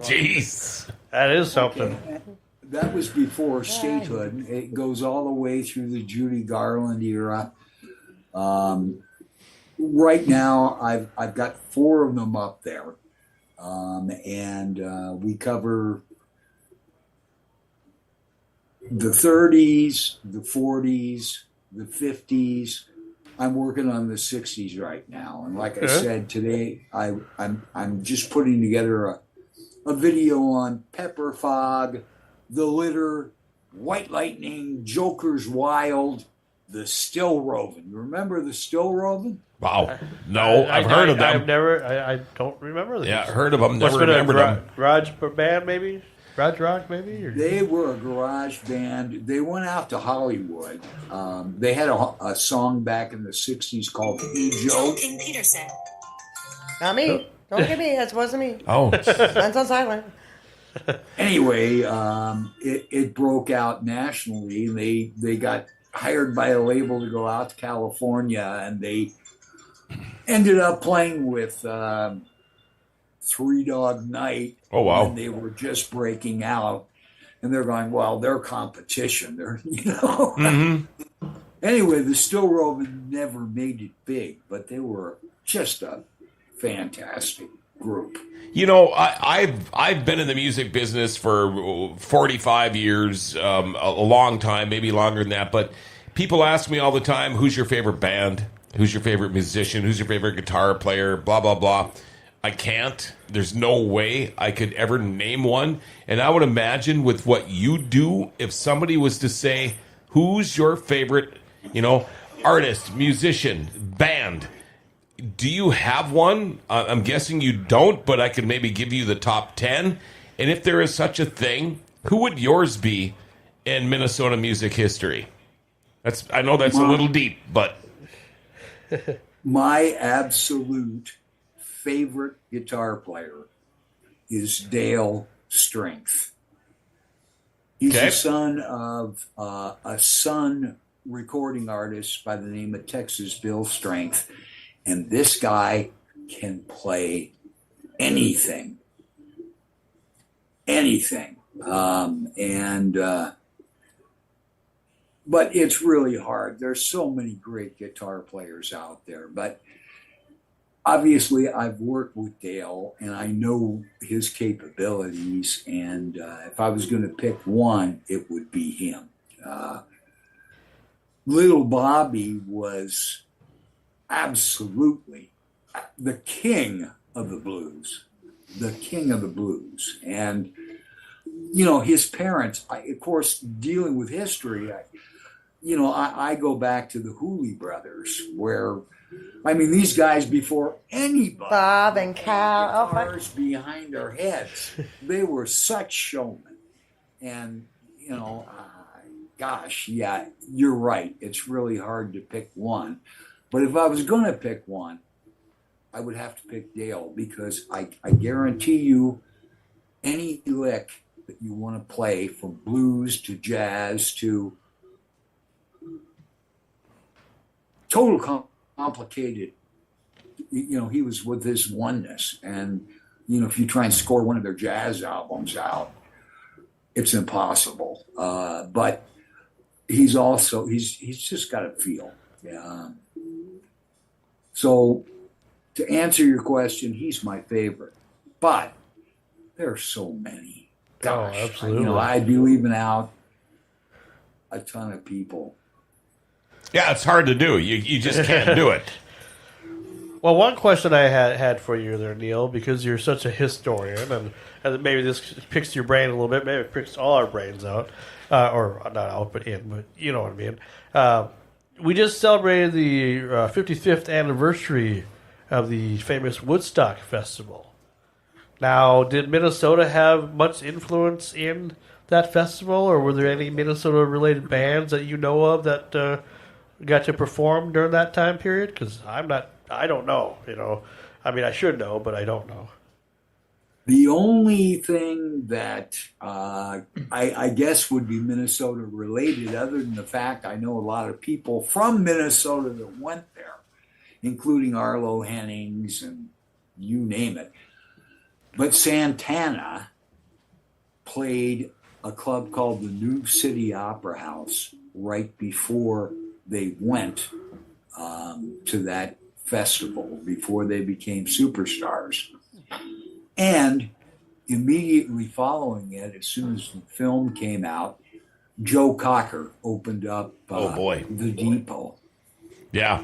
Jeez. That is something. Okay. That was before statehood. It goes all the way through the Judy Garland era. Right now, I've got 4 of them up there. And we cover the 30s, the 40s, the 50s. I'm working on the 60s right now, and like I said today, I'm just putting together a video on Pepper Fog, The Litter, White Lightning, Joker's Wild, the Still Rovin'. You remember the Still Rovin'? Wow. No, I've heard of them. I don't remember them. Yeah, heard of them. Never remembered them. Garage band, maybe? Garage rock, maybe? Or? They were a garage band. They went out to Hollywood. They had a song back in the 60s called Hey Joe. Peterson. Not me. Don't get me. That wasn't me. Oh. Mine's on silent. Anyway, it broke out nationally. They got hired by a label to go out to California, and they ended up playing with Three Dog Night. Oh, wow. And they were just breaking out. And they're going, well, they're competition. They're, Mm-hmm. Anyway, the Still Rovin' never made it big, but they were just a fantastic group. I've been in the music business for 45 years, a long time, maybe longer than that. But people ask me all the time, who's your favorite band? Who's your favorite musician? Who's your favorite guitar player? Blah, blah, blah. I can't. There's no way I could ever name one. And I would imagine with what you do, if somebody was to say, who's your favorite, artist, musician, band, do you have one? I'm guessing you don't, but I could maybe give you the top 10. And if there is such a thing, who would yours be in Minnesota music history? I know that's a little deep, but my absolute favorite guitar player is Dale Strength. He's the son of a son recording artist by the name of Texas Bill Strength, and this guy can play anything. But it's really hard. There's so many great guitar players out there, but obviously I've worked with Dale and I know his capabilities, and if I was going to pick one, it would be him. Little Bobby was absolutely the king of the blues. And, his parents, of course, dealing with history, I go back to the Hooley brothers, where, these guys before anybody, Bob and Cal, guitars behind their heads, they were such showmen. And, gosh, yeah, you're right. It's really hard to pick one. But if I was going to pick one, I would have to pick Dale, because I guarantee you any lick that you want to play, from blues to jazz to total complicated, he was with his oneness. And, if you try and score one of their jazz albums out, it's impossible. But he's just got a feel. So to answer your question, he's my favorite, but there are so many. Gosh, absolutely. I'd be leaving out a ton of people. Yeah, it's hard to do. You just can't do it. Well, one question I had for you there, Neil, because you're such a historian, and maybe this picks your brain a little bit, maybe it picks all our brains out, or not out, but in, but you know what I mean. We just celebrated the 55th anniversary of the famous Woodstock Festival. Now, did Minnesota have much influence in that festival, or were there any Minnesota-related bands that you know of that got to perform during that time period? Because I don't know. I should know, but I don't know. The only thing that I guess would be Minnesota related, other than the fact I know a lot of people from Minnesota that went there, including Arlo Hennings and you name it. But Santana played a club called the New City Opera House right before they went to that festival, before they became superstars. And immediately following it, as soon as the film came out, Joe Cocker opened up the Depot. Yeah,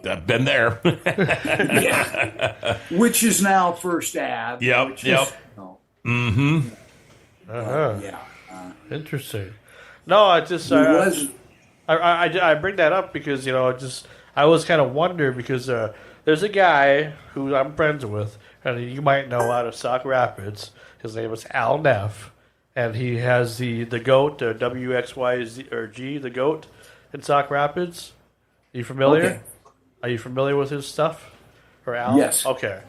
I've been there. Yeah. Which is now First Ave. Yep. Mm-hmm. Yeah. Interesting. No, I just I bring that up because I was kind of wondering, because there's a guy who I'm friends with, and you might know out of Sauk Rapids. His name is Al Neff, and he has the GOAT, WXYZ or G, the GOAT in Sauk Rapids. Are you familiar? Okay. Are you familiar with his stuff? Or Al? Yes. Okay.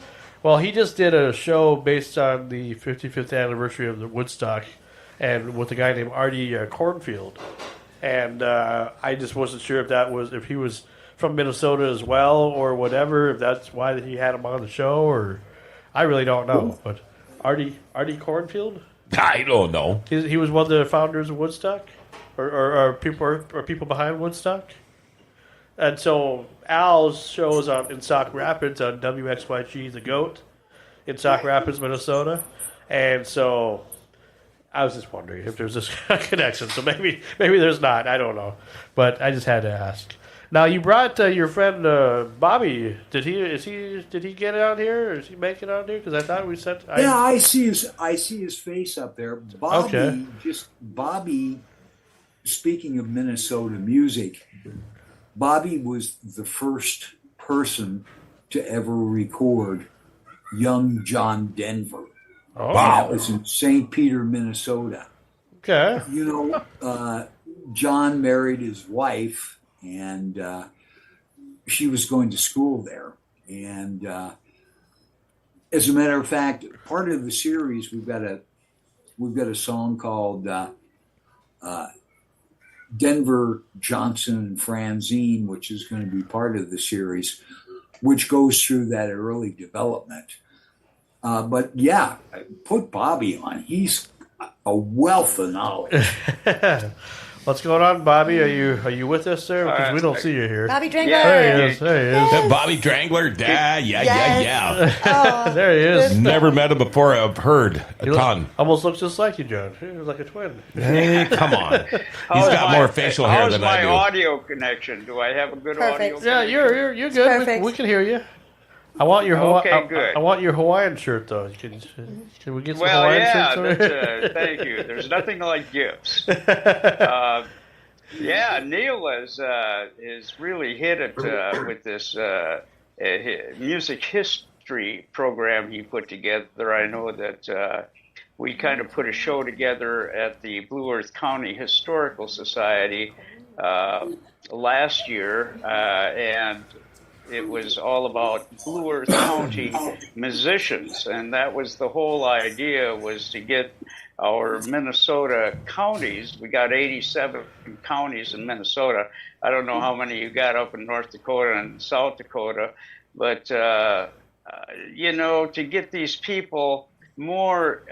Well, he just did a show based on the 55th anniversary of the Woodstock, and with a guy named Artie Cornfield. And I just wasn't sure if he was from Minnesota as well or whatever, if that's why he had him on the show, or I really don't know. But Artie Cornfield? I don't know. He was one of the founders of Woodstock, or people behind Woodstock. And so Al's show is in Sauk Rapids on WXYG, the GOAT, in Sauk Rapids, Minnesota. And so I was just wondering if there's this connection. So maybe there's not. I don't know. But I just had to ask. Now, you brought your friend Bobby. Did he get it out here, or is he make it out here? Because I thought we said. I see his face up there. Bobby, okay. Speaking of Minnesota music, Bobby was the first person to ever record young John Denver. Oh. And that was in St. Peter, Minnesota. Okay. You know, John married his wife, and she was going to school there. And as a matter of fact, part of the series, we've got a song called Denver, Johnson, and Franzine, which is going to be part of the series, which goes through that early development. But yeah, put Bobby on. He's a wealth of knowledge. What's going on, Bobby? Are you with us there? Because we don't see you here. Bobby Drangler. There he is. There he is. That Bobby Drangler? Yeah. Oh, There he is. Never met him before. I've heard a ton. Almost looks just like you, John. He was like a twin. Hey, come on. He's got more facial hair than I do. How's my audio connection? Do I have a good Perfect. audio Yeah, connection? you're good. Perfect. We can hear you. I want your good. I want your Hawaiian shirt though. Can we get some Well, Hawaiian yeah, shirts? thank you. There's nothing like gifts. Yeah, Neil is really hit it with this music history program he put together. I know that we kind of put a show together at the Blue Earth County Historical Society last year, and it was all about Blue Earth County musicians, and that was the whole idea, was to get our Minnesota counties. We got 87 counties in Minnesota. I don't know how many you got up in North Dakota and South Dakota, but you know, to get these people more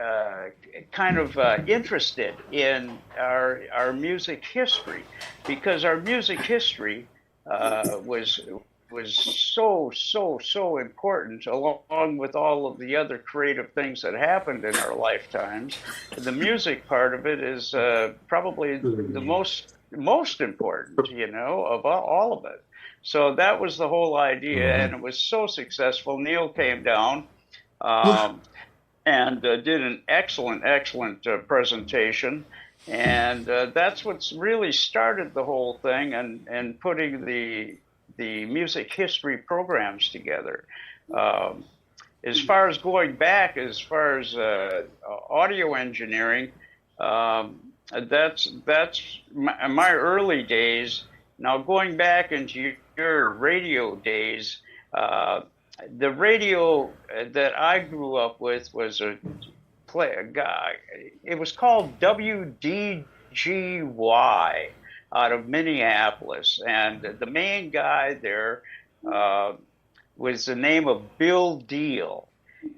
interested in our music history, because our music history was so important, along with all of the other creative things that happened in our lifetimes. The music part of it is probably the most important, you know, of all of it. So that was the whole idea, and it was so successful. Neil came down and did an excellent presentation. And that's what's really started the whole thing, and putting the music history programs together. As far as going back, as far as audio engineering, that's my early days. Now, going back into your radio days, the radio that I grew up with was a guy. It was called WDGY out of Minneapolis, and the main guy there was the name of Bill Deal.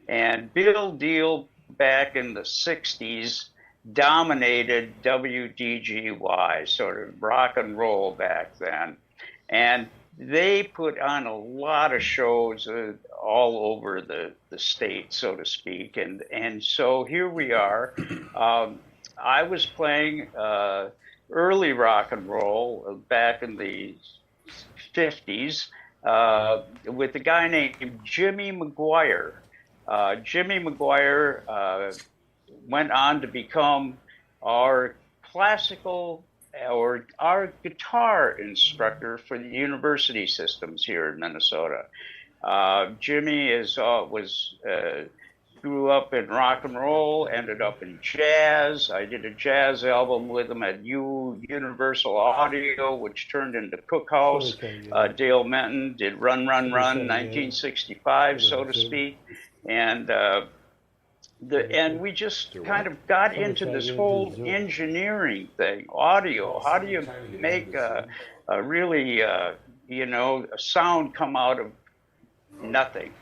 And Bill Deal, back in the 60s, dominated WDGY, sort of rock and roll back then. And they put on a lot of shows all over the state, so to speak. And so here we are. I was playing early rock and roll back in the 50s with a guy named Jimmy McGuire. Jimmy McGuire went on to become our classical or our guitar instructor for the university systems here in Minnesota. Jimmy grew up in rock and roll, ended up in jazz. I did a jazz album with him at Universal Audio, which turned into Cookhouse. Dale Menton did Run, Run, Run, 1965, so to speak. And we just kind of got into this whole engineering thing, audio. How do you make a really, a sound come out of nothing?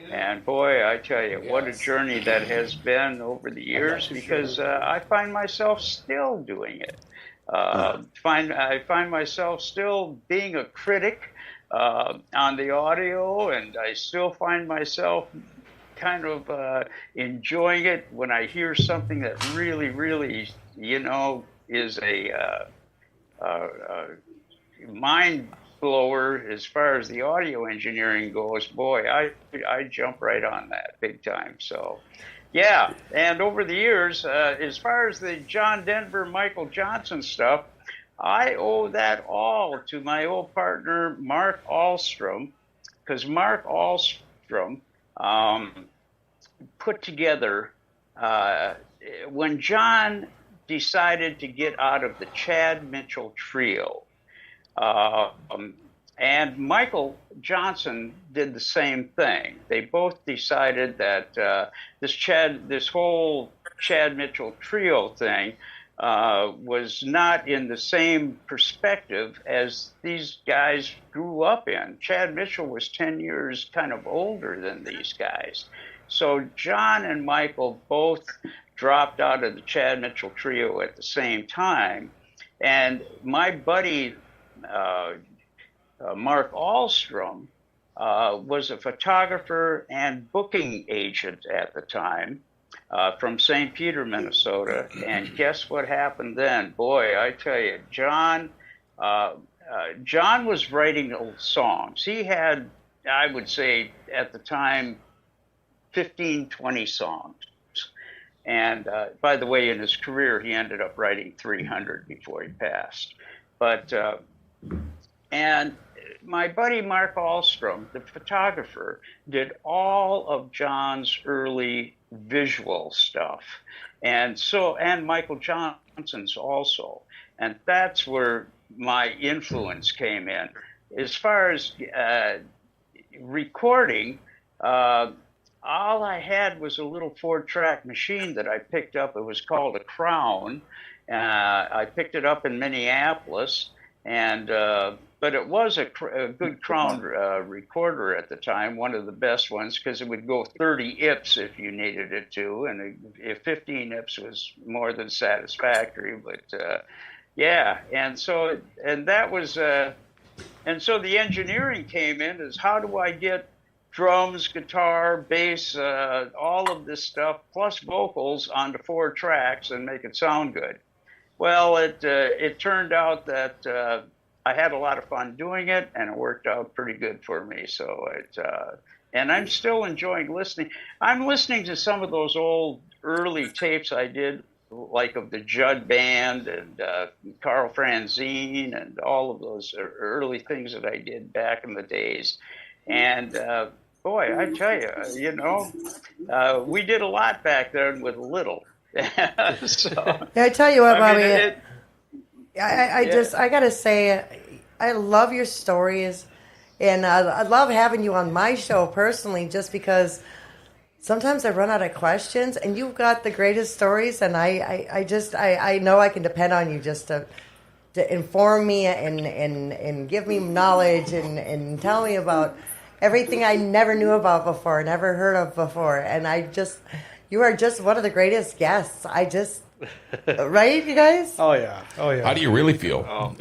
And boy, I tell you, what a journey that has been over the years, because I find myself still doing it. I find myself still being a critic on the audio, and I still find myself kind of enjoying it when I hear something that really, really, is a mind blower as far as the audio engineering goes. Boy, I jump right on that big time. So, yeah. And over the years, as far as the John Denver, Michael Johnson stuff, I owe that all to my old partner, Mark Ahlstrom, because Mark Alstrom put together, when John decided to get out of the Chad Mitchell trio, and Michael Johnson did the same thing. They both decided that this whole Chad Mitchell trio thing was not in the same perspective as these guys grew up in. Chad Mitchell was 10 years kind of older than these guys. So John and Michael both dropped out of the Chad Mitchell trio at the same time. And my buddy, Mark Alstrom, was a photographer and booking agent at the time from St. Peter, Minnesota. And guess what happened then? Boy, I tell you, John was writing old songs. He had, I would say at the time, 15, 20 songs. And by the way, in his career, he ended up writing 300 before he passed. But, and my buddy Mark Alstrom, the photographer, did all of John's early visual stuff. And Michael Johnson's also. And that's where my influence came in. As far as recording, all I had was a little 4-track machine that I picked up. It was called a Crown. I picked it up in Minneapolis, and but it was a good Crown recorder at the time, one of the best ones, because it would go 30 IPS if you needed it to, and if 15 IPS was more than satisfactory. But yeah, and so the engineering came in as how do I get drums, guitar, bass, all of this stuff, plus vocals onto 4 tracks and make it sound good. Well, it turned out that I had a lot of fun doing it, and it worked out pretty good for me. So and I'm still enjoying listening. I'm listening to some of those old early tapes I did, like of the Judd Band and Carl Franzine and all of those early things that I did back in the days. And boy, I tell you, we did a lot back then with little. So, yeah, I tell you what, Bobby, I gotta say, I love your stories, and I love having you on my show personally, just because sometimes I run out of questions, and you've got the greatest stories, and I know I can depend on you just to inform me and give me knowledge and tell me about everything I never knew about before, never heard of before. And you are just one of the greatest guests. Right, you guys? Oh yeah. How do you really feel?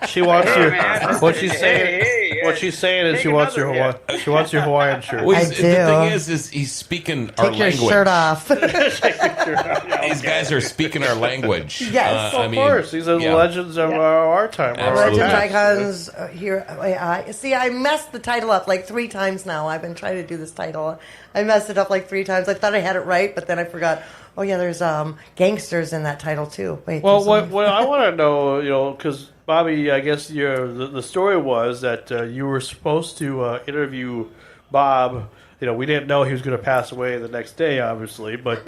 She wants what she's saying. What she's saying is she wants your Hawaiian shirt. Well, I the do. thing is he's speaking our Take your language. shirt off. These guys are speaking our language. Yes, Of course. These are the legends of our time. Absolutely. Legends, icons here. See, I messed the title up like 3 times now. I've been trying to do this title. I messed it up like 3 times. I thought I had it right, but then I forgot. Oh yeah, there's gangsters in that title too. Wait. Well, what I want to know, because Bobby, I guess the story was that you were supposed to interview Bob. We didn't know he was going to pass away the next day, obviously. But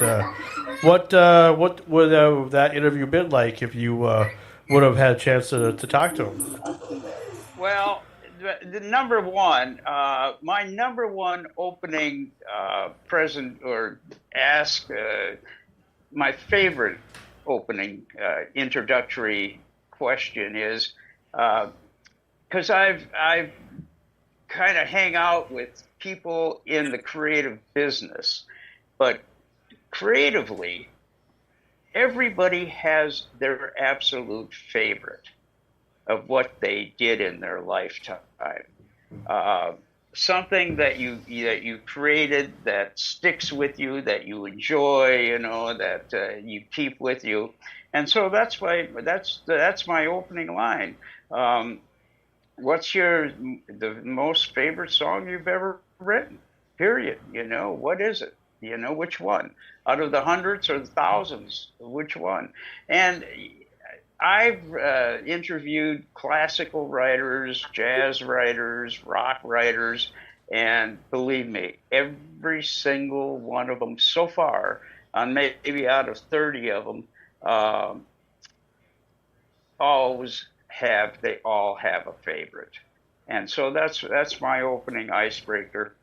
what would that interview been like if you would have had a chance to talk to him? Well, the number one, my number one opening present or ask, my favorite opening introductory question is, because I've kind of hang out with people in the creative business, but creatively, everybody has their absolute favorite of what they did in their lifetime. Something that you created that sticks with you, that you enjoy, that you keep with you, and so that's my opening line. What's the most favorite song you've ever written? Period. What is it? Which one? Out of the hundreds or the thousands, which one? And I've interviewed classical writers, jazz writers, rock writers, and believe me, every single one of them so far, on maybe out of 30 of them, they all have a favorite. And so that's my opening icebreaker.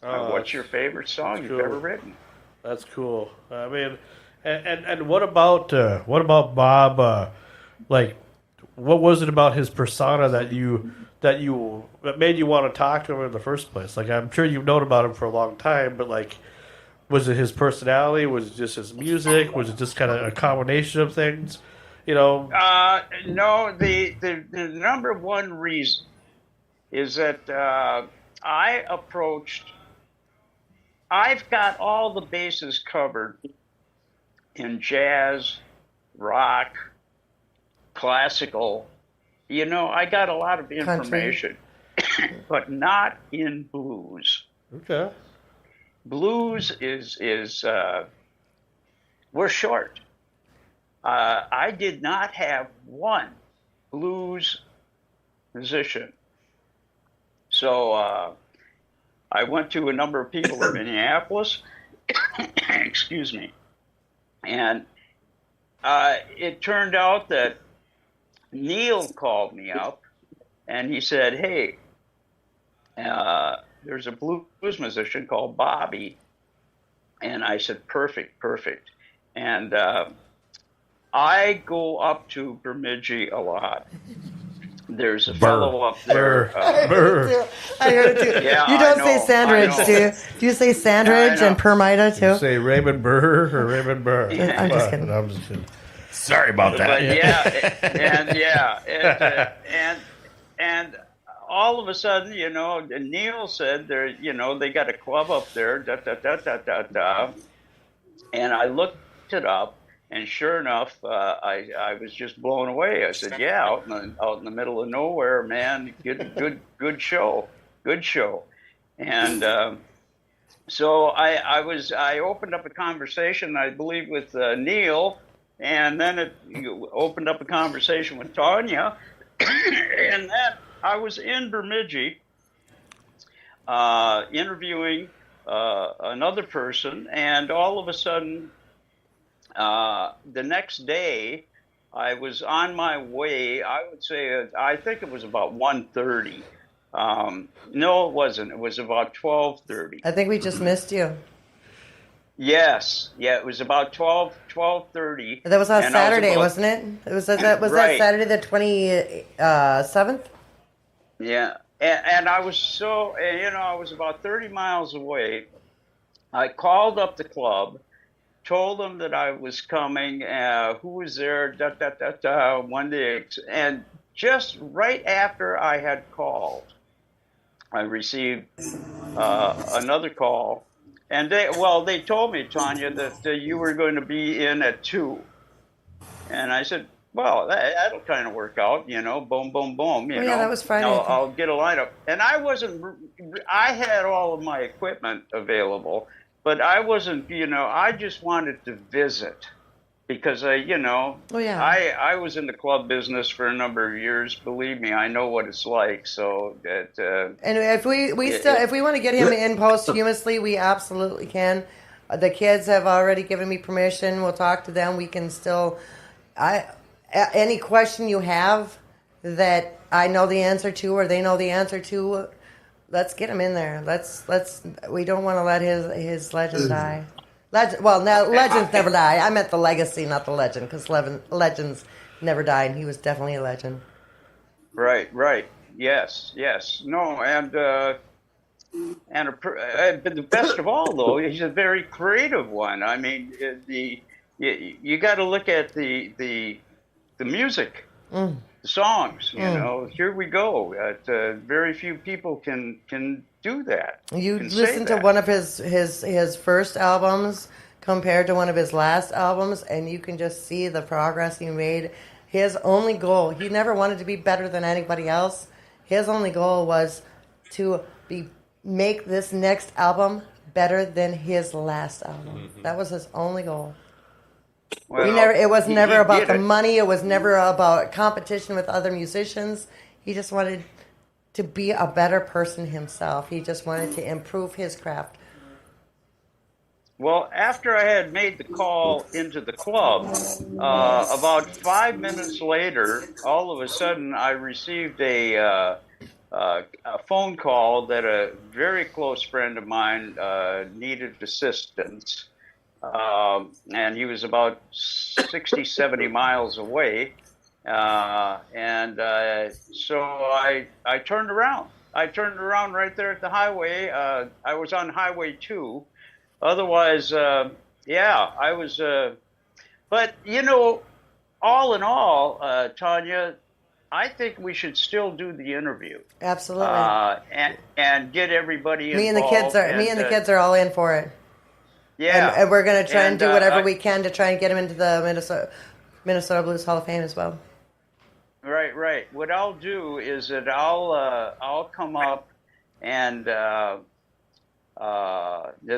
What's your favorite song you've ever written? That's cool. I mean, and what about Bob? Like, what was it about his persona that made you want to talk to him in the first place? Like, I'm sure you've known about him for a long time, but like, was it his personality? Was it just his music? Was it just kind of a combination of things? You know? No. The number one reason is that I've got all the bases covered in jazz, rock, classical. You know, I got a lot of information, but not in blues. Okay. Blues is we're short. I did not have one blues musician. So I went to a number of people in Minneapolis, excuse me, and it turned out that NEAL called me up, and he said, hey, there's a blues musician called Bobby. And I said, perfect. And I go up to Bemidji a lot. There's a fellow up there. I heard it too. Yeah, you don't say Sandridge, do you? Do you say Sandridge and Permita too? You say Raymond Burr or Raymond Burr? I'm just kidding. I'm just kidding. Sorry about that. But and all of a sudden, you know, NEAL said they got a club up there, and I looked it up, and sure enough, I was just blown away. I said, yeah, out in the middle of nowhere, man, good show, and so I opened up a conversation, I believe, with NEAL. And then it opened up a conversation with Tanya, and then I was in Bemidji interviewing another person, and all of a sudden, the next day, I was on my way. I would say, I think it was about 1:30. No, it wasn't. It was about 12:30. I think we just missed you. Yes, yeah, it was about 12:30. That was on Saturday, wasn't it? It was that right. Saturday the 27th? Yeah, and I was I was about 30 miles away. I called up the club, told them that I was coming, who was there, one day, and just right after I had called, I received another call. And they told me, Tanya, that you were going to be in at 2. And I said, well, that'll kind of work out, boom, boom, boom. You know, that was Friday. I'll get a lineup. And I had all of my equipment available, but I wasn't, I just wanted to visit. Because, I was in the club business for a number of years. Believe me, I know what it's like. So that. And if we want to get him in posthumously, we absolutely can. The kids have already given me permission. We'll talk to them. We can still. Any question you have that I know the answer to or they know the answer to, let's get him in there. Let's. We don't want to let his legend die. Legends never die. I meant the legacy, not the legend, because legends never die, and he was definitely a legend. Right. Yes. No, and but the best of all, though, he's a very creative one. I mean, you got to look at the music, the songs. Here we go. Very few people can do that. You listen to one of his first albums compared to one of his last albums, and you can just see the progress he made. His only goal, he never wanted to be better than anybody else. His only goal was to make this next album better than his last album. Mm-hmm. That was his only goal. Well, It was he never about did the it. money. It was never about competition with other musicians. He just wanted to be a better person himself. He just wanted to improve his craft. Well, after I had made the call into the club, about 5 minutes later, all of a sudden I received a phone call that a very close friend of mine needed assistance. And he was about 60, 70 miles away. So I turned around. I turned around right there at the highway. I was on Highway 2. Otherwise, I was. But, all in all, Tanya, I think we should still do the interview. Absolutely. And get everybody involved. Me and the kids are all in for it. Yeah. And we're going to try and do whatever we can to try and get him into the Minnesota Blues Hall of Fame as well. Right. What I'll do is that I'll come up and the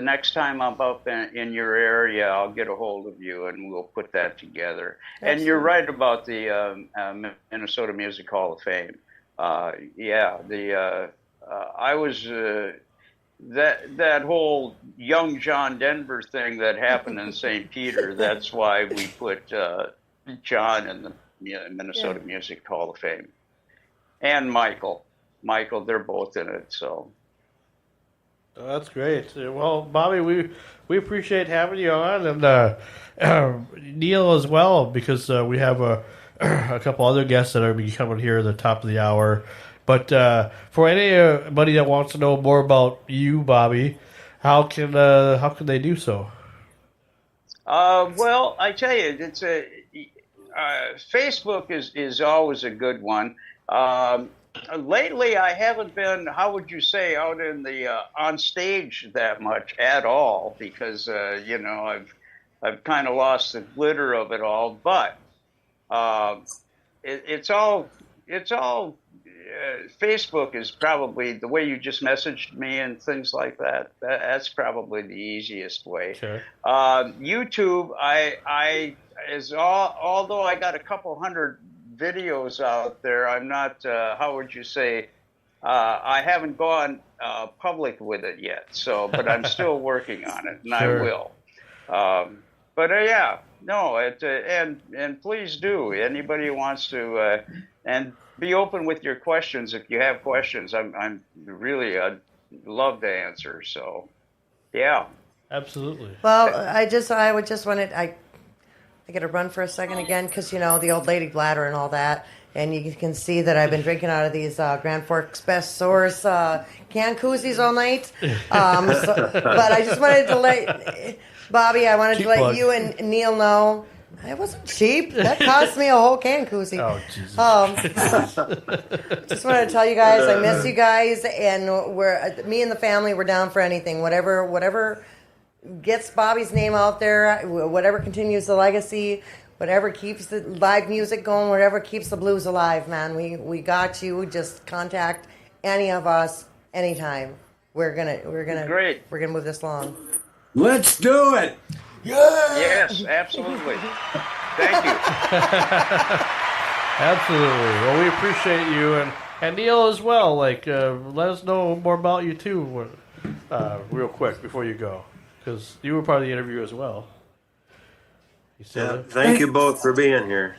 next time I'm up in your area, I'll get a hold of you and we'll put that together. Absolutely. And you're right about the Minnesota Music Hall of Fame. I was that whole young John Denver thing that happened in St. Peter. That's why we put John in the Minnesota Music Hall of Fame, and Michael, they're both in it. So that's great. Well, Bobby, we appreciate having you on, and Neil as well, because we have a couple other guests that are coming here at the top of the hour. But for anybody that wants to know more about you, Bobby, how can they do so? Well, I tell you, it's Facebook is always a good one. Lately, I haven't been, how would you say, out in the on stage that much at all, because I've kind of lost the glitter of it all. But it's all. Facebook is probably the way you just messaged me and things like that. That's probably the easiest way. Sure. YouTube, although I got a couple hundred videos out there, I'm not. How would you say? I haven't gone public with it yet. So, but I'm still working on it, and Sure. I will. And please do. Anybody who wants to and be open with your questions. If you have questions, I'm really I'd love to answer. So, yeah. Absolutely. Well, I would just wanted I got to run for a second again because the old lady bladder and all that, and you can see that I've been drinking out of these Grand Forks Best Source can koozies all night. But I just wanted to let Bobby, I wanted to let you and Neil know. It wasn't cheap. That cost me a whole can koozie. Oh, Jesus. Just wanted to tell you guys I miss you guys, and me and the family, we're down for anything. Whatever gets Bobby's name out there, whatever continues the legacy, whatever keeps the live music going, whatever keeps the blues alive, man. We got you. Just contact any of us anytime. We're gonna Great. We're gonna move this along. Let's do it. Yes, absolutely. Thank you. Absolutely. Well, we appreciate you, and Neil as well. Let us know more about you too, real quick before you go, because you were part of the interview as well. Thank you both for being here.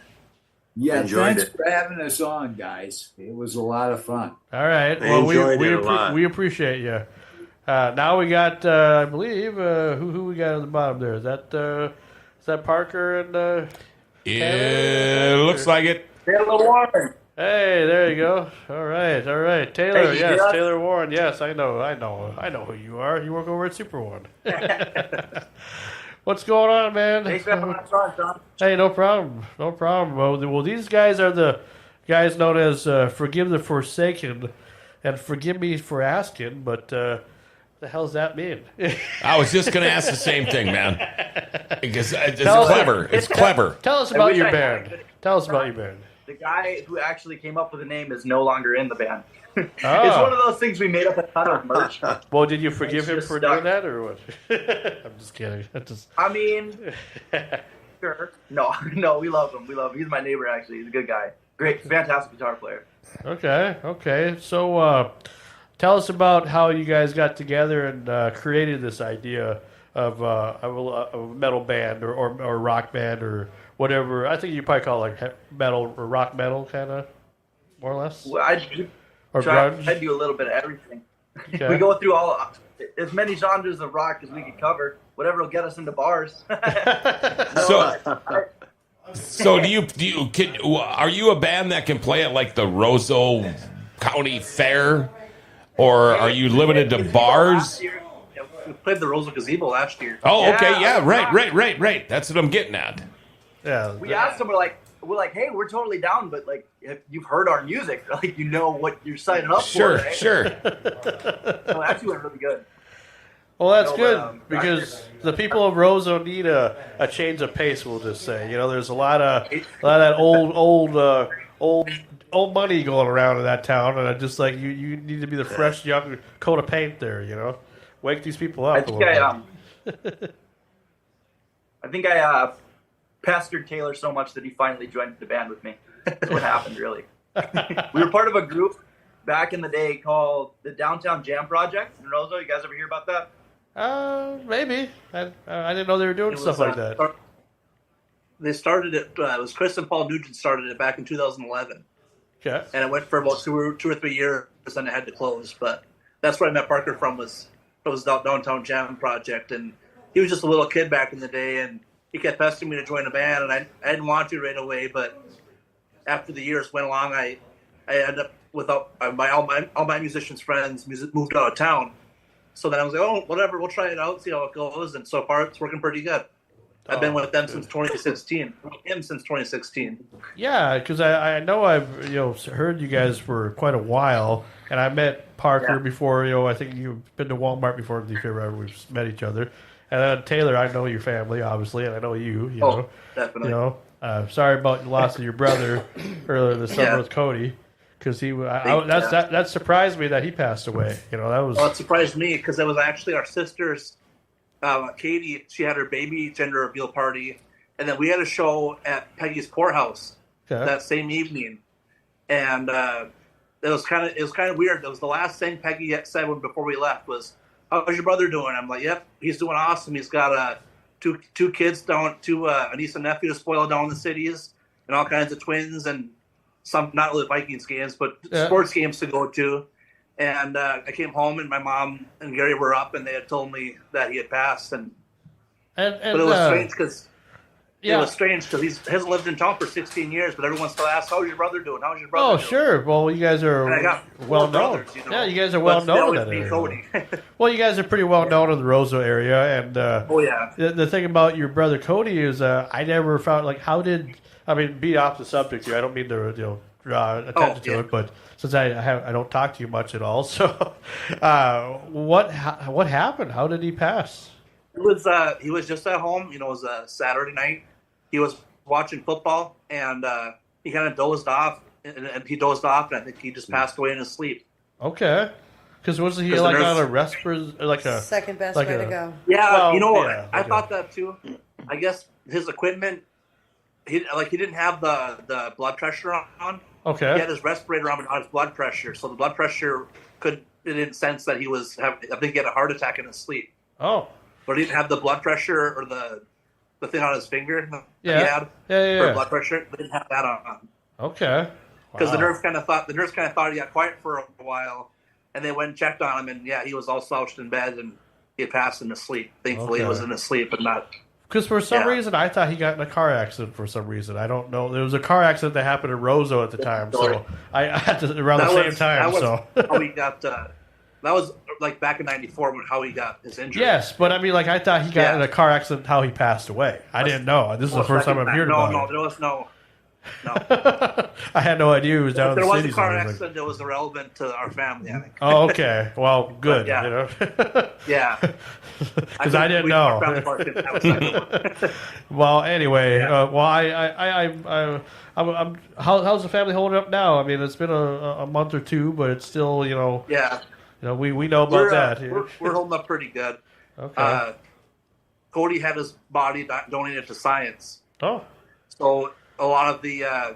Yeah, Enjoyed thanks it. for having us on, guys. It was a lot of fun. All right. I Well, enjoyed it a lot. we appreciate you. Now we got, I believe, who we got at the bottom there? Is that Parker and? It looks like it. Taylor Warren. Hey, there you go. All right. Taylor, Hey, yes, Jeff. Taylor Warren. Yes, I know who you are. You work over at Super One. What's going on, man? Thanks for having us on, John. Hey, no problem. Well, these guys are the guys known as Forgive the Forsaken and Forgive Me for Asking, but what the hell's that mean? I was just going to ask the same thing, man. Because it's clever. It's clever. Tell us about your band. Tell us about your band. The guy who actually came up with the name is no longer in the band. Oh. It's one of those things we made up a ton of merch. Well, did you forgive It's him just for stuck. doing that, or what? I'm just kidding. I mean, Sure. No, no, we love him. We love him. He's my neighbor, actually. He's a good guy. Great, fantastic guitar player. Okay. So tell us about how you guys got together and created this idea of a metal band or rock band or whatever. I think you probably call it like metal or rock metal, kind of, more or less. Well, or grunge. I do a little bit of everything. Okay. We go through as many genres of rock as we can cover. Whatever will get us into bars. So are you a band that can play at like the ROSEAU County Fair, or are you limited to bars? We played the ROSEAU Gazebo last year. Oh, okay, yeah, right. That's what I'm getting at. Yeah. We asked them, we're like, hey, we're totally down, but like, if you've heard our music, like, you know what you're signing up for. Right? Sure. So actually went really good. Well, that's good because the people of ROSEAU need a change of pace. We'll just say, there's a lot of that old money going around in that town, and I just like you need to be the fresh young coat of paint there. Wake these people up. I think I pestered Taylor so much that he finally joined the band with me. That's what happened, really. We were part of a group back in the day called the Downtown Jam Project in ROSEAU. You guys ever hear about that? Maybe. I didn't know they were doing stuff like that. They started it. It was Chris and Paul Nugent started it back in 2011. Okay. And it went for about two or 3 years, and it had to close. But that's where I met Parker from. Was the Downtown Jam Project, and he was just a little kid back in the day, and he kept pestering me to join a band, and I didn't want to right away. But after the years went along, I ended up with all my musicians friends moved out of town. So then I was like, oh, whatever, we'll try it out, see how it goes. And so far, it's working pretty good. I've been with them since 2016. Him since 2016. Yeah, because I know I've heard you guys for quite a while, and I met Parker before. I think you've been to Walmart before. If we've met each other, and then Taylor, I know your family obviously, and I know you. You know, definitely. Sorry about the loss of your brother earlier this summer with Cody. Because that surprised me that he passed away. That was. Well, it surprised me because it was actually our sister's, Katie. She had her baby gender reveal party, and then we had a show at Peggy's Poorhouse that same evening, and it was kind of weird. It was the last thing Peggy had said before we left was, "How's your brother doing?" I'm like, "Yep, he's doing awesome. He's got two kids down, a niece and nephew to spoil down in the cities, and all kinds of twins and." Some not really Vikings games, but sports games to go to. And I came home, and my mom and Gary were up, and they had told me that he had passed. But it was strange because he hasn't lived in town for 16 years. But everyone still asks, "How's your brother doing? How's your brother doing?" Sure. Well, you guys are well known. Yeah, you guys are well known in that area. Cody. Well, you guys are pretty well known in the ROSEAU area, and the thing about your brother Cody is I never found be off the subject here. I don't mean to draw attention to it, but since I don't talk to you much at all, so what happened? How did he pass? He was just at home. It was a Saturday night. He was watching football, and he kind of dozed off, and I think he just passed away in his sleep. Okay. Because wasn't he on a respirator, like a second best way to go? Yeah, I thought that too. I guess his equipment. He didn't have the blood pressure on. Okay. He had his respirator on, but not his blood pressure. So the blood pressure it didn't sense that he was I think he had a heart attack in his sleep. Oh. But he didn't have the blood pressure or the thing on his finger that he had for blood pressure. He didn't have that on. Okay. Because the nurse kind of thought he got quiet for a while, and they went and checked on him, and he was all slouched in bed, and he had passed in his sleep. Thankfully, he was in his sleep, but not. Because for some reason, I thought he got in a car accident for some reason. I don't know. There was a car accident that happened in ROSEAU at the time, so I had to around the same time. How he got. That was like back in '94 how he got his injury. Yes, but I thought he got in a car accident. How he passed away. I didn't know. This is the first time I'm hearing about it. No, there was no. I had no idea he was down in the city. There was a car accident that was irrelevant to our family, I think. Oh, okay. Well, good. Yeah. Yeah. Because I didn't know. Well, anyway, how's the family holding up now? I mean, it's been a month or two, but it's still, Yeah. We know about that. We're holding up pretty good. Okay. Cody had his body donated to science. Oh. So a lot of the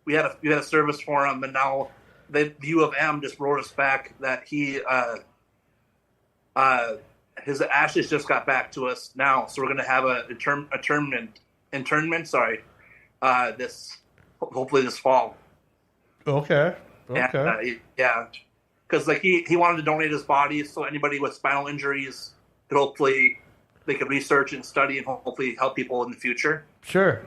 we had a service for him, and now the U of M just wrote us back that his ashes just got back to us now, so we're going to have a internment. Sorry, hopefully this fall. Okay. And, yeah, because like he wanted to donate his body, so anybody with spinal injuries could hopefully they could research and study and hopefully help people in the future. Sure.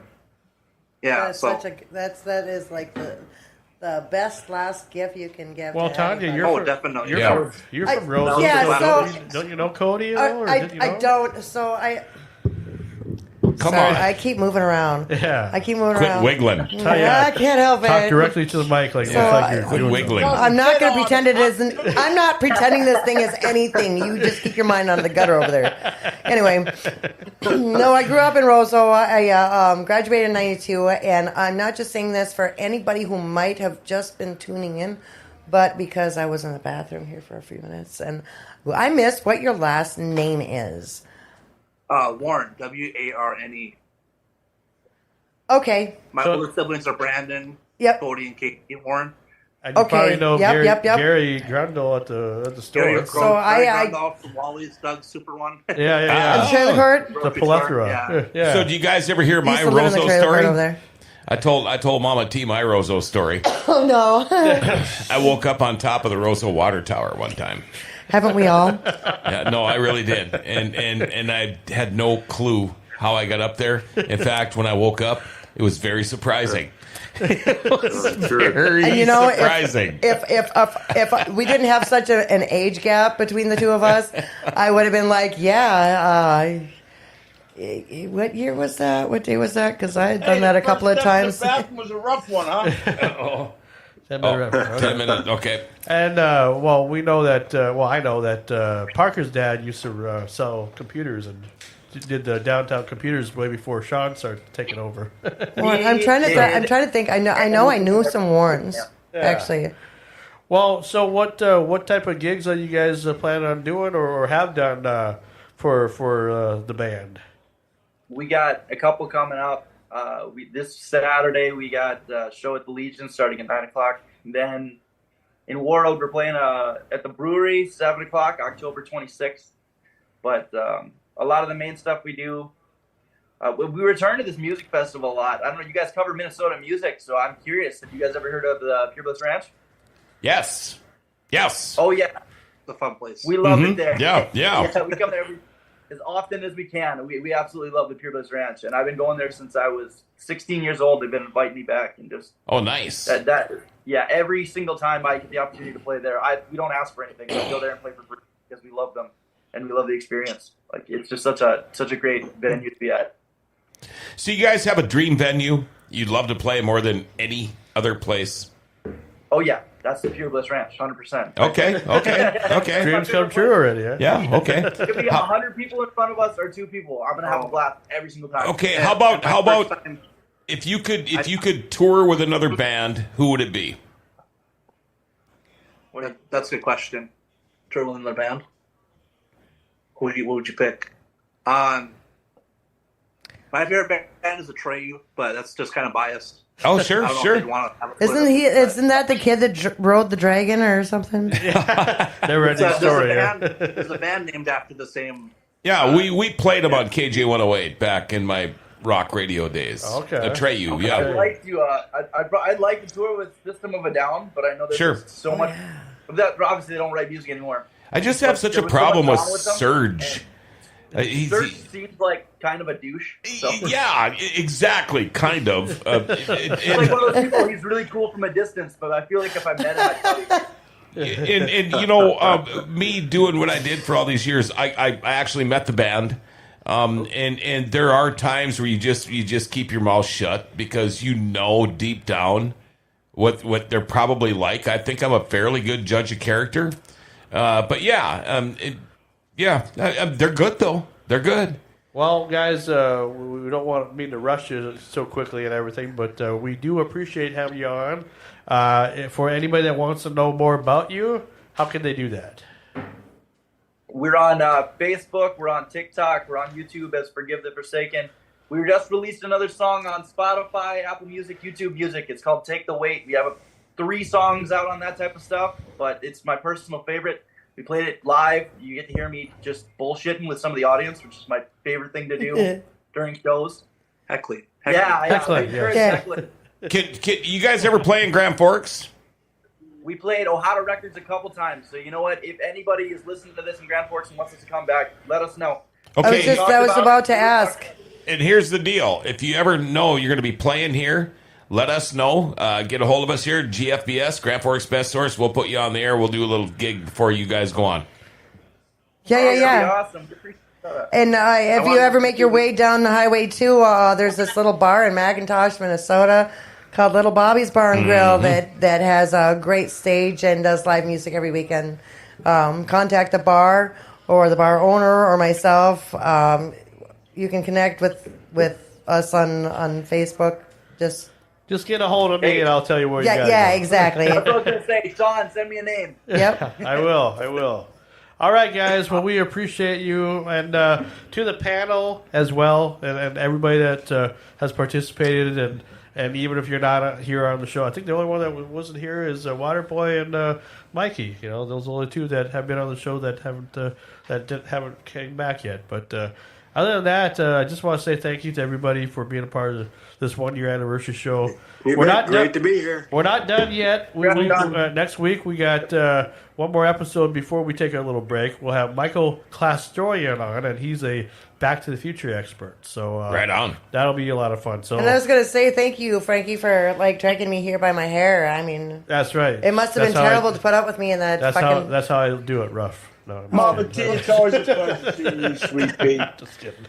Yeah. That is like the best last gift you can give. Well, to Tanya, anybody. definitely. You're from Roseville. Yeah, so don't you know Cody? I don't. So I. Come Sorry, on. I keep moving around. Yeah. I keep moving Quit around. wiggling. I can't help it. Talk directly to the mic like you're Quit doing wiggling. I'm not going to pretend it isn't. I'm not pretending this thing is anything. You just keep your mind on the gutter over there. Anyway, no, I grew up in Roseau. I graduated in '92, and I'm not just saying this for anybody who might have just been tuning in, but because I was in the bathroom here for a few minutes, and I missed what your last name is. Warren, Warne. Okay. My older siblings are Brandon, Cody, and Katie Warren. And you probably know Gary Grundle at the store. So I from Wally's Doug Super One. Yeah. The trailer court? The plethora. Yeah. So do you guys ever hear my Roseau story? I told Mama T my Roseau story. Oh no. I woke up on top of the Roseau water tower one time. Haven't we all? Yeah, no, I really did. And I had no clue how I got up there. In fact, when I woke up, it was very surprising. It was very surprising. If we didn't have such an age gap between the two of us, I would have been like, what year was that? What day was that? Because I had done that a couple of times. The bathroom was a rough one, huh? 10 minutes, okay. And, we know that, I know that Parker's dad used to sell computers and did the downtown computers way before Sean started taking over. Well, I'm trying to think. I know I knew some Warrens, actually. Well, so what type of gigs are you guys planning on doing or have done for the band? We got a couple coming up. This Saturday we got a show at the Legion starting at 9:00. And then in Warroad we're playing at the brewery 7:00, October 26th. But a lot of the main stuff we do, we return to this music festival a lot. I don't know, you guys cover Minnesota music, so I'm curious. Have you guys ever heard of the Pure Bliss Ranch? Yes. Oh yeah, it's a fun place. We love it there. Yeah. We come there as often as we can. We absolutely love the Pure Bliss Ranch, and I've been going there since I was 16 years old. They've been inviting me back, and just nice. Every single time I get the opportunity to play there, we don't ask for anything. We go there and play for free because we love them and we love the experience. Like, it's just such a great venue to be at. So you guys have a dream venue you'd love to play more than any other place? Oh yeah, that's the Pure Bliss Ranch, 100%. Okay. Dreams come true already. Yeah. Okay. It could be 100 people in front of us or 2 people. I'm gonna have a blast every single time. Okay. How about if you could tour with another band, who would it be? That's a good question. Tour with another band. What would you pick? My favorite band is Atreyu, but that's just kind of biased. Oh, sure. Isn't that the kid that rode the dragon or something? Never ending story. There's a band named after the same. Yeah, we played them on KJ 108 back in my rock radio days. Okay. Atreyu, yeah. I'd like to. I'd like to tour with System of a Down, but I know there's so much. That obviously they don't write music anymore. I just have such a problem with Serge. Serge seems like kind of a douche. So. Yeah, exactly, kind of. He's like one of those people. He's really cool from a distance, but I feel like if I met him, I'd probably. Me doing what I did for all these years, I actually met the band, and there are times where you just keep your mouth shut because you know deep down what they're probably like. I think I'm a fairly good judge of character, but they're good though. They're good. Well, guys, we don't want me to rush you so quickly and everything, but we do appreciate having you on. For anybody that wants to know more about you, how can they do that? We're on Facebook, we're on TikTok, we're on YouTube as Forgive the Forsaken. We just released another song on Spotify, Apple Music, YouTube Music. It's called Take the Weight. We have 3 songs out on that type of stuff, but it's my personal favorite. We played it live. You get to hear me just bullshitting with some of the audience, which is my favorite thing to do during shows. Heckling. Heckling. Can you guys ever play in Grand Forks? We played Ojada Records a couple times. So you know what? If anybody is listening to this in Grand Forks and wants us to come back, let us know. Okay. I was about to ask. And here's the deal. If you ever know you're going to be playing here, let us know. Get a hold of us here, GFBS, Grand Forks Best Source. We'll put you on the air. We'll do a little gig before you guys go on. Yeah. Awesome. And if you ever make your way down the Highway 2, there's this little bar in McIntosh, Minnesota called Little Bobby's Bar and Grill that has a great stage and does live music every weekend. Contact the bar or the bar owner or myself. You can connect with us on Facebook. Just get a hold of me and I'll tell you where you got. Yeah, exactly. I was going to say, Sean, send me a name. Yep. I will. All right, guys. Well, we appreciate you, and to the panel as well, and everybody that has participated, and even if you're not here on the show, I think the only one that wasn't here is Waterboy and Mikey. You know, those are the only 2 that have been on the show that haven't came back yet. But other than that, I just want to say thank you to everybody for being a part of this 1-year anniversary show. We're not great to be here. We're not done yet. Next week we got one more episode before we take a little break. We'll have Michael Klastorian on, and he's a Back to the Future expert. So right on. That'll be a lot of fun. So, and I was going to say thank you, Frankie, for dragging me here by my hair. I mean, that's right. It must have been terrible to put up with me in that. That's how I do it, rough. No, Mama T, it's always a pleasure to see you, sweet Pete. Just kidding.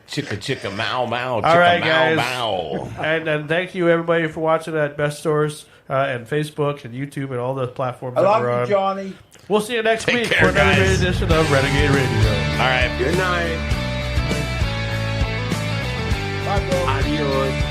Chicka, mow, mow. All right, mow, guys. Mow. And thank you, everybody, for watching at Best Stores and Facebook and YouTube and all the platforms I that love we're you, on. Johnny. We'll see you next Take week care, for another guys. great edition of Renegade Radio. All right. Good night. Bye, bro. Adios.